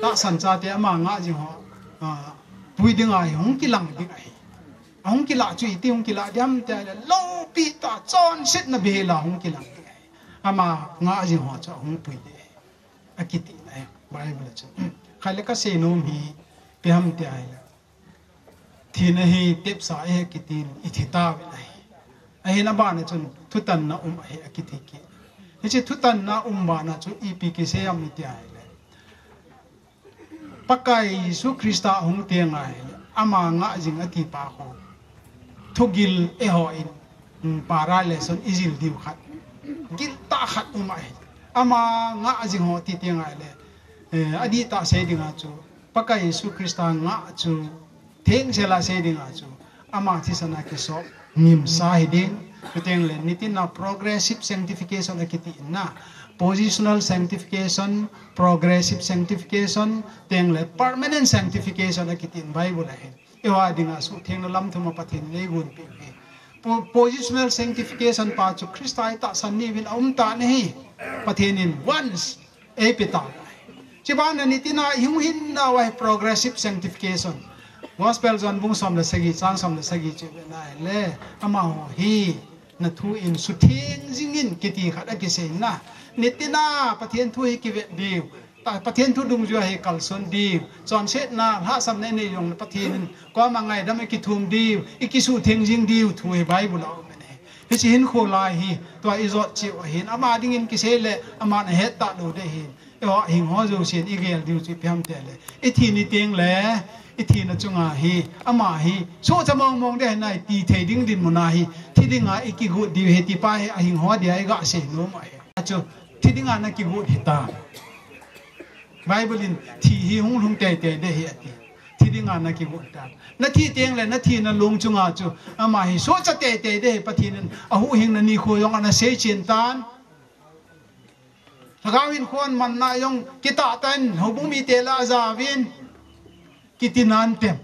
S3: ta san cha te ama nga ji ho pui dinga hong ki lang ding ai hong ki la chu ti hong ki la diam te lo pi ta chon sit na be la hong ki lang ding ai ama nga ji ho cha hong pui de akiti na bible cha khale ka se nom hi pe ham te ai la thi na hi tep sa e kitin ithita ve ai ai na ba na chun thutan na ai akiti ki Ichi thutan na umba na chu ipk se am ti ai le pakai su Krista hung te ngai ama nga jing ati pa ko thugil e ho in para lesson izil diu khat gil ta khat umai ama nga jing ho ti te ngai le adi ta se dinga chu pakai su Krista nga chu theng se la se dinga chu ama thi sana ki so nim sa hiding Kuteng le nitin na progressive sanctification akiti na positional sanctification progressive sanctification teng le permanent sanctification akiti Bible ahe ewa dinga su theng na lam thuma pathin le gun pe positional sanctification pa chu Christai ta sanni win ta nei pathinin once epita chibana nitina himuhin na wa progressive sanctification gospel zon bung som la sagi chang som la sagi che na le ama hi na thu in su thing jingin kiti khada ki se na nitina pathian thu hi ki ve di ta pathian thu dung ju he kalson di chon set na ha sam ne ne yong pathian ko ma ngai dam ki thum di ikisu thing jing di thu he bible au me ne hi chi hin kho lai hi to izot chi hin ama dingin ki se le ama na het ta do de hin e ho hing ho zo sin igel di chi pyam te le i thi ni teng le ithi na chunga hi ama hi so chamong mong de nai ti theding din mona hi thidinga ikigu di he ti pa he ahing ho dia ga se no ma he acho thidinga na ki gu hita bible in thi hi hung hung te te de he ati thidinga na ki gu ta na thi teng le na thi na lung chunga chu ama hi so cha te te de pathin ahu hing na ni kho yong ana se chin tan Hagawin khon man na yong kita tan hobung mi te la zawin kitinan tem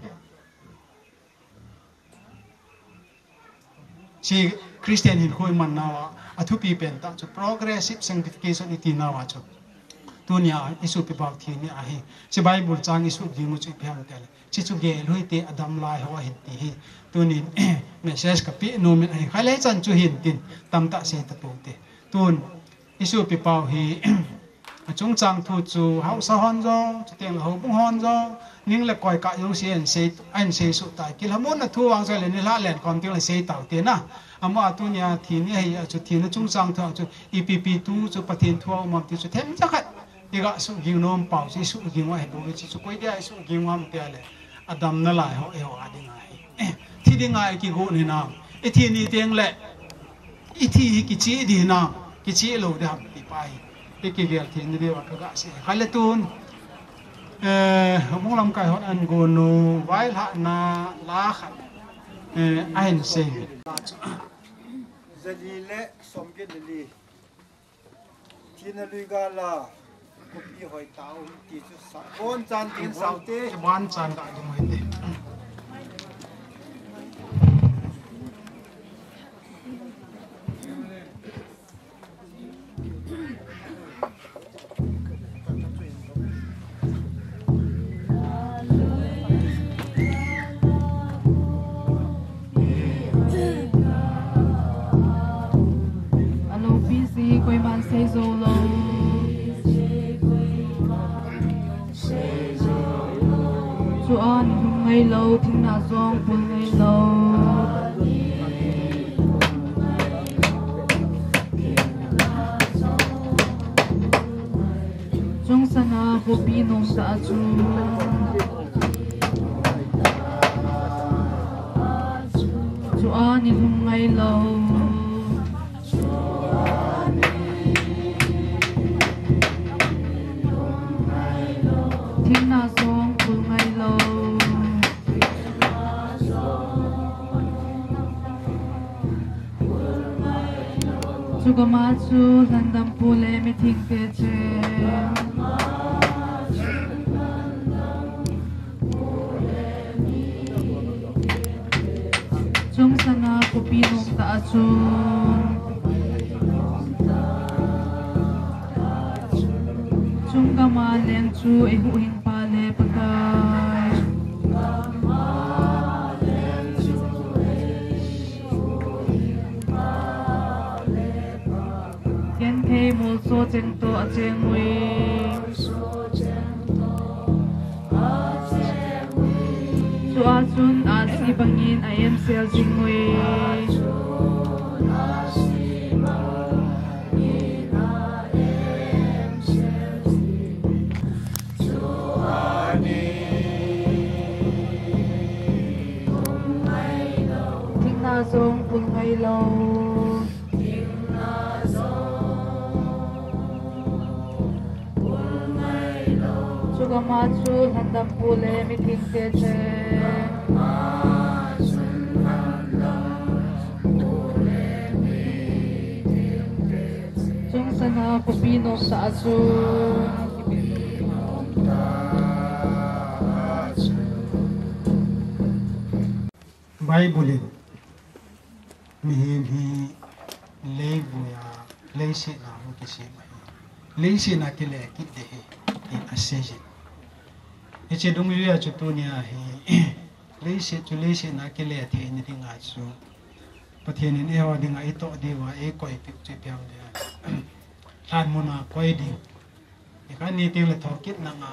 S3: si Christian hin khoi man nawa athu pi pen ta chu progressive sanctification itinawa chu tunia isu pi bak thi ni a hi si bible chang isu di mu chu phang tel chi chu ge loi te adam lai ho hin ti hi tunin message ka pi no men ai khale chan chu hin tin tam ta se ta tu te tun isu pi pau hi
S10: chúng chàng thu chu hậu sa hon do tiếng hậu bung hon do nhưng là coi cả những xe anh xe sụt tại kia muốn là thu vàng rồi lên la lên còn tiếng là xe tàu tiền à mà tu nhà thì như hay chú thì nó chúng chàng thọ chú EPP tu chú phát hiện thu mà thì chú thêm chắc hết thì gọi số kinh nom bảo chỉ số kinh ngoài bộ chỉ số quay đi số kinh ngoài một cái này Adam nó lại họ đi ngay thì đi ngay cái gỗ này nào thì ni tiếng lệ thì cái chỉ đi nào cái chỉ lâu đẹp thì phải cái việc thì nó đều các gã sẽ khai lệ tuôn muốn làm cái họ ăn gồm nó vài hạ na lá khát anh sẽ
S9: giờ đi lệ xong cái đi thì nó lui ra là cũng đi hỏi tao thì chú sao con chan tiền sao thế
S10: ban chan đại chúng mình đấy
S11: quay man say solo chú an ngày lâu thinh na giông buồn ngày lâu trong sana hobi nông ta chú chú an ngày lâu na song pul ngai lo chuka ma chu landam pule mi thing te che chung sana kopi nong ta chu chung kama leng chu e hu hin pa le pakai ken thei mo so chen to a cheng wi chu a chun a si bangin I am sel jing wi song pun ngai lo chuka ma chu handam pule mi thing te che chung sana kopi no sa chu
S10: Bible mihin hi leibuya leisi na mo kisi mai leisi na kile kidde he in aseje eche dong yu ya chutunia hi leisi na kile the ni dinga chu pathen in ewa dinga ito diwa e koi pip che pyang dia than mona koi ding e kan ni ting le thokit na nga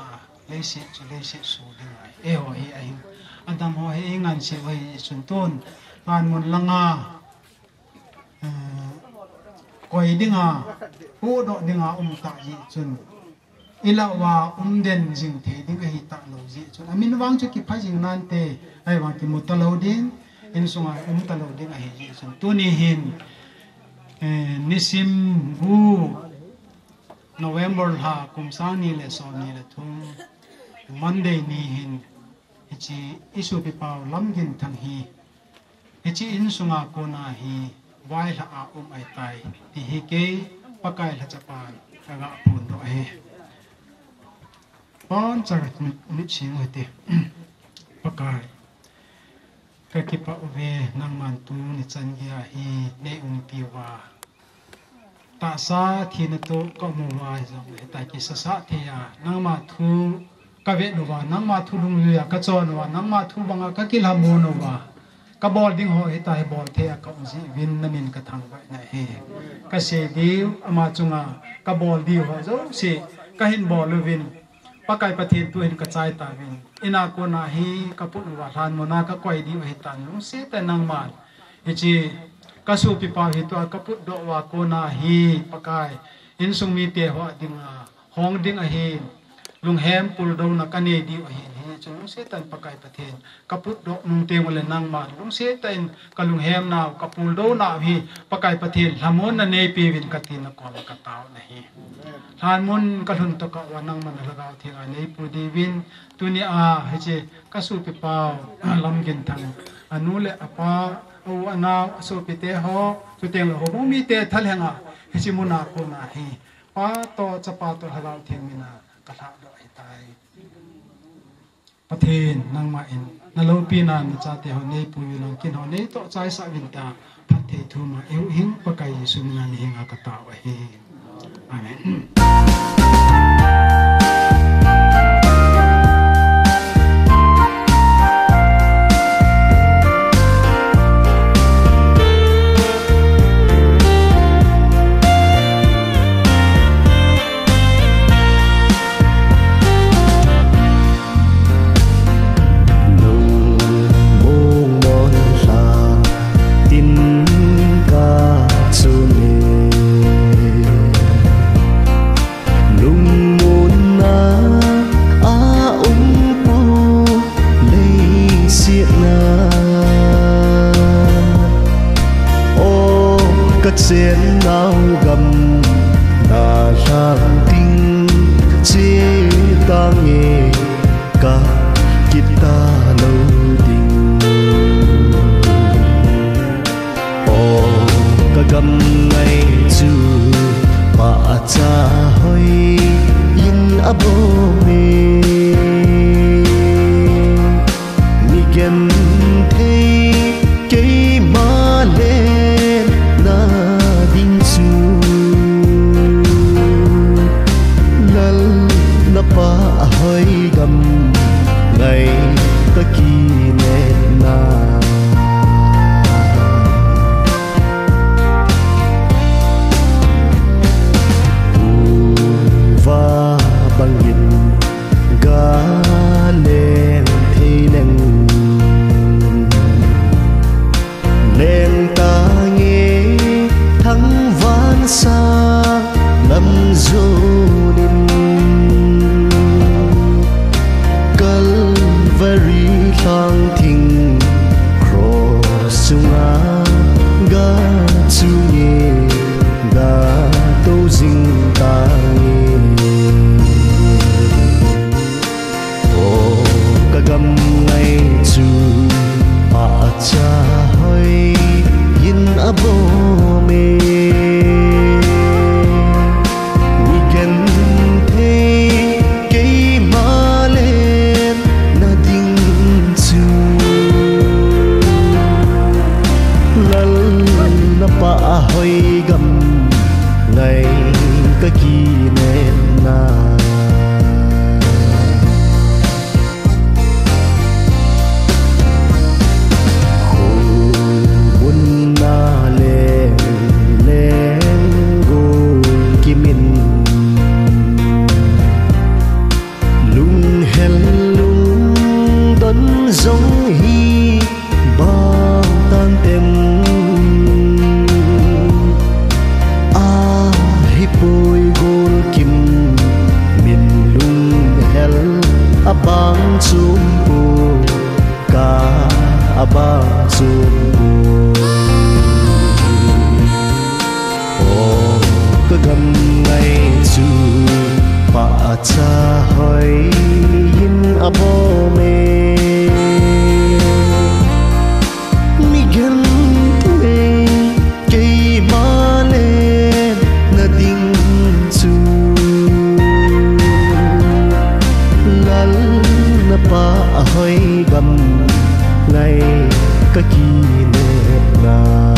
S10: leisi su dinga ewa hi ai adam ho he ngan se wai sunton kan mon langa koi dinga hu do dinga ta ji chun ilawa den jing the ding hi ta lo ji chun amin wang chu ki phai jing nan te ai wang ki mutalo din in sunga ta lo ding hi ji chun tu ni hin nisim hu November ha kumsani le so ni le thum Monday ni hin ichi isu pi pau lamgin thang hi ichi in sunga kona hi vai la a ai tai ti hi ke pakai la chapan aga pun do he pon chagat ni ching hote pakai ka ki pa ve nang man tu ni chan ya hi ne piwa ta sa thi na to ko mo wa zo ta ki sa the ya nang ma thu ka ve no wa nang ma thu lung ya ka chon wa nang ma thu banga ka ki la mo no wa ka bol ding ho he tai bol the ka ji win na min ka thang ba na he ka se di ama chunga ka bol di ho zo se kahin bo lovin pakai pathin tu hin ka chai ta win ina ko na hi kaput wa than mona ka koi di hi tan lu se ta nang man ichi kasu pi pa hi to kaput do wa ko na hi pakai in sung mi te ho ding hong ding a hi lung hem pul do na kane di hi chung se tan pakai pathin kaput do nung te wala nang man lung se tan kalung hem na kapul do na hi pakai pathin lamon na nei pi win katin na ko ka taw na hi han mun kalun to ka wanang man lagaw thinga nei pu di win tuni a heche kasu pi pau lam gin thang anu le apa o ana so pi te ho su teng ho mo mi te thalhenga hechi muna ko na hi pa to chapa to lagaw thingmina kala do ai tai pathin nang ma in na lo pi na na cha te ho nei pu lang kin ho nei to chai sa win ta pathe thu ma eu hing pakai sum na ni hinga ka ta wa hi amen
S12: Sen nào gầm na sang tinh chế ta nghe cả kita lâu tình ô cả gầm ngày chu mà cha hơi in abo me mi gen thấy cái má lên na pa hơi gầm ngày ta kỳ nét na và bằng nhìn gà lên thấy neng lên ta nghe thắng ván xa năm du very long thing cross sunga ga chunge ga to jing ta o ka gam ngai chu pa cha hoi yin abo me hơi gầm ngày cái kỳ nên na khổ buồn na lên lên go kim in lung hel lung tấn giống hi bao tan tem bôi gol kim min lung hel abang chum bu ka abang chum bu o ka gam ngai chu pa cha hoi yin abo me mi gen te kei ma pa hơi gầm ngày cái kỳ nét na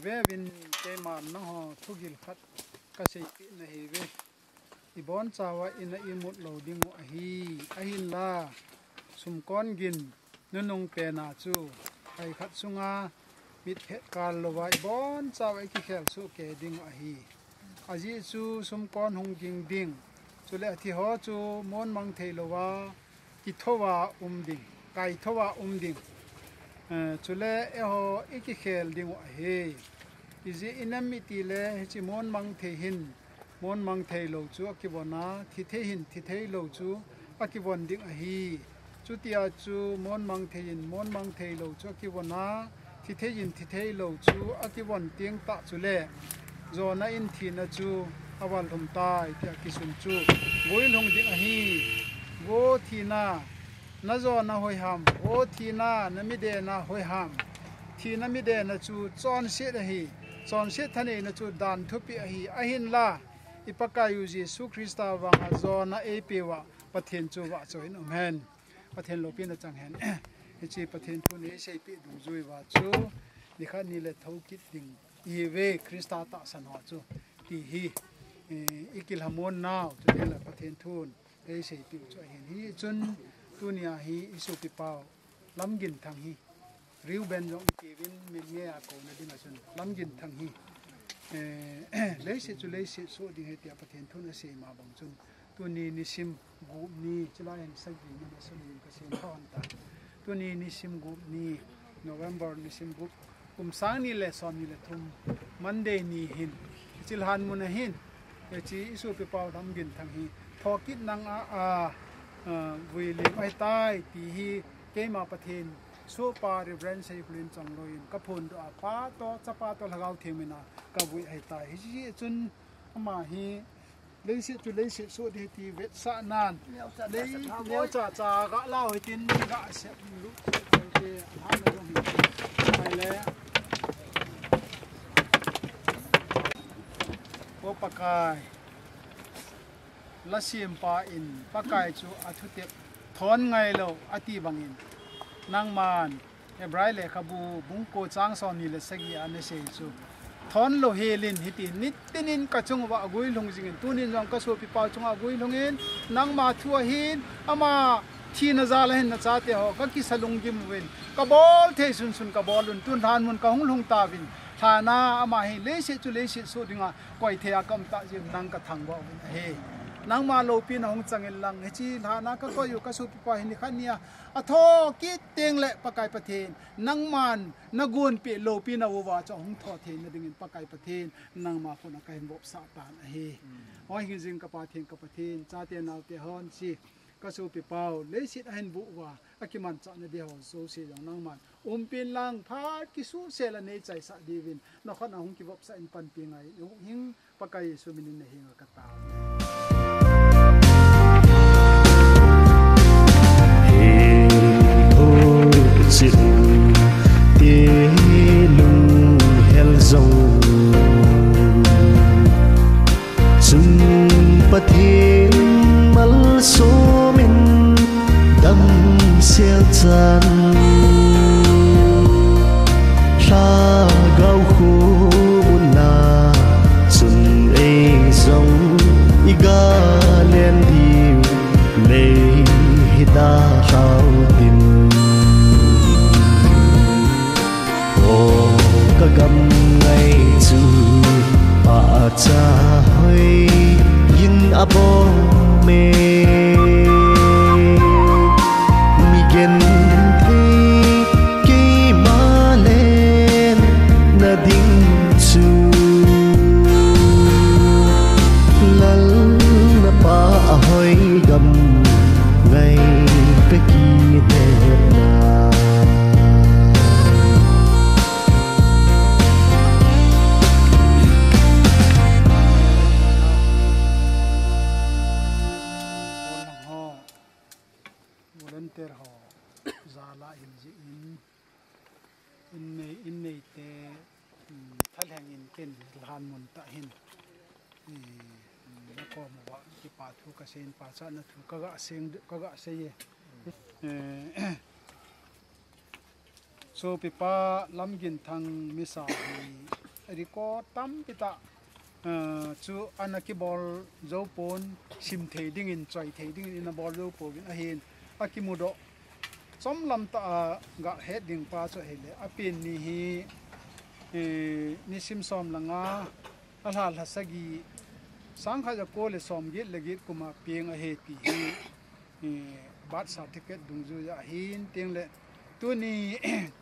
S10: ve bin te ma na ho thugil khat ka sei pi na hi ve ibon chawa ina imut lo ding a hin la sum kon gin nunung pe na chu ai khat sunga mit phet kal lowai bon chaw ai ki khel su ke ding a hi aji chu sum kon hung ging ding chule thi ho chu mon mang thei lowa ki thowa ding kai thowa ding chule e ho iki khel ding a hi izi inamiti le chi mon mang thei hin mon mang thei lo chu akibona thi thei hin thi thei lo chu akibon ding a hi chu tia chu mon mang thei hin mon mang thei lo chu akibona thi thei hin thi thei lo chu akibon tiang ta chule zo na in thi na chu awal thum tai tia kisun chu goi long ding a hi go thi na zo na hoi ham go thi na mi de na hoi ham thi na mi de na chu chon se da hi chon se thane na chu dan thupi a hi a hin la ipakayu Jesu Krista wanga zo na e pewa pathen chu wa choin amen pathen lo pin na chang hen chi pathen thu ne sei pi du zui wa chu ni kha ni le thau kit ding i ve Krista ta san wa chu ti hi ikil hamon naw chu de la pathen thun e sei pi chu hen hi chun tunia hi isu pi pau lamgin thang hi riu ben jong kevin min nge a ko na dina chun lamgin thang hi leise chu leise so ding he tia pathen thun se ma bang chun tuni nisim gu ni chilayan sagi ni masalim ka sen thon ta tuni nisim gu ni November nisim gu sang ni le son ni le thum Monday ni hin chilhan mun hin chi isu pe pau dam gin thang hi thokit nang a vui le ai tai ti hi ke ma pathen so pa reverence sei plin chang loin ka phun do pa to chapa to lagaw themina ka vui ai tai hi chun ama hi leise tu leise so de ti vet sa nan leo cha ga lao hi tin ga se lu te ha na dong hi ai le o pakai la sim pa in pakai chu athu te thon ngai lo ati bangin nang man ebrai le khabu bung ko chang son ni le sagi ane se chu thon lo helin hiti nitinin ka chung wa agui long jing tunin jong ka so pi pa chung agui longin nang ma thua hin ama thina za la hin na cha te ho ka ki salung gim wen ka bol the sun sun ka bolun tun than mun ka hung lung ta win thana ama hi le se chu le se so dinga koi the akam ta jim nang ka thang wa he nang ma lo pi na hong changel lang he chi thana ka ko yu ka so pi pa hin ni khania atho ki teng le pakai pathen nang man nagun pe lo pi na wa cha hong tho the na dingin pakai pathen nang ma ko na kai bop sa tan a he hoi hin jing ka pathen cha te naw te hon si ka so pi pau le sit hen bu wa akiman cha na de ho so se jong nang man pin lang phat ki su se la nei chai sa divin no khan hong ki bop sa in pan pi ngai hing pakai su min ne hinga ka ta
S12: chịu tia lung hel dòng chung pathen mal số min đâm xel chan sa gao khu na chung ei dòng iga len diu le hita sao tim ka gam ngay chu pa cha hoi yin abo me mi gen thi ki ma len na ding chu lal na pa hoi gam ngay pe ki ne na
S10: in nei te thal hang in ken han mun ta hin na ko mo wa ki pa thu ka sen pa cha na thu ka ga se ye so pi pa lam gin thang mi sa record tam pita chu anaki bol zo pon sim thei ding in choi thei ding in a bol zo po a hin akimudo som lam ta ga heading pa cho hele apin ni hi นิสิมซอมละงาอัลฮัลฮัสกีสังขจะโกเลซอมกิเลกิกุมาเปียงอเฮกีบัตรซาร์ติเกตดุงจูยาหินเตียงเลตัวนี้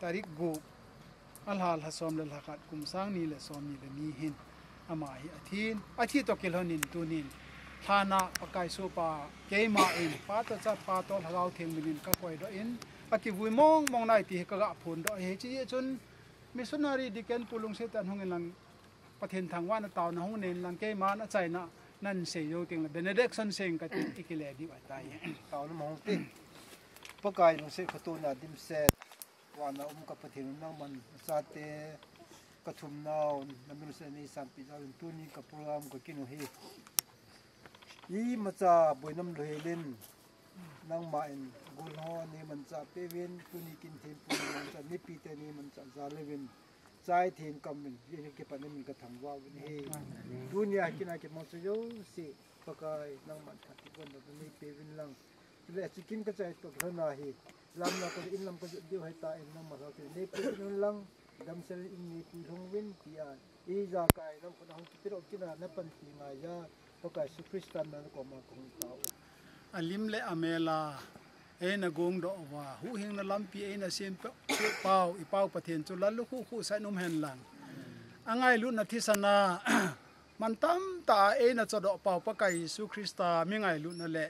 S10: ตาริกกูอัลฮัลฮัสซอมเลลฮักัดกุมสังนี่เลซอมนี่เลนี่หินอามาฮิอาทิตตกิลฮนินตัวนี้ฐานะปะไกโซปาเกมาอินปาตจัดปาตอลฮาวเทงมินกะคอยดออินอากิวุยมองได้ตีกะกะพนดอเฮจิจนมิสุนารีดิเกนปุลุงเซตันฮงลังประเทศทางว่านตาวนะฮงเนนลังเกมานะใจนะนั่นเสยโยติงละเบเนเด็กซันเซงกะติอิกิเลดิวะตาย
S9: ตาวนะมองติปะไกลงเซขตูนาดิมเซตวานะกับประเทศนังมันซาเตกะทุมนาวนะมินุเซนีสัมปิจารินตุนีกับโปรแกรมกะกินโฮยีมาจาบวยน้ำเลเล่นนั่งมาอินกุลฮอนี่มันจะเปเวนตุนีกินเทนปูมันจะนิปีเตนี่มันจะซาเลเวนใจเทนกำมันยังเก็บปันนี่ก็ทำว่าวันนี้ดุนยากินอะไรกินมันจะโยสิปากายนั่งมันขัดที่คนแบบนี้เปเวนลังเลยจะกินก็ใจตัวขนาดเหตุลำเราก็อินลำก็เดียวให้ตายนั่งมาเราเนี่ยนี่เปเวนลังดำเสลอินนี่ปีทงเว้นปีอ่ะอีจากายน้ำคนห้องที่เรากินอะไรนับปันปีมายาปากายสุคริสตันนั่นก็มาคงเต่า
S10: อลิมเลอเมลาna gong do wa hu hing na lampi na sim pau I pau pathen chu lan lu khu sai num hen lang angai lu na thisana man tam ta na chodo pau pa kai su krista mi ngai lu na le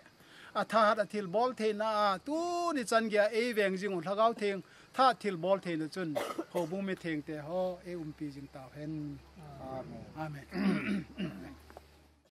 S10: atha da thil bol the na tu ni chan gya veng jing thagau theng tha thil bol the na chun ho bu mi theng te ho pi jing ta hen amen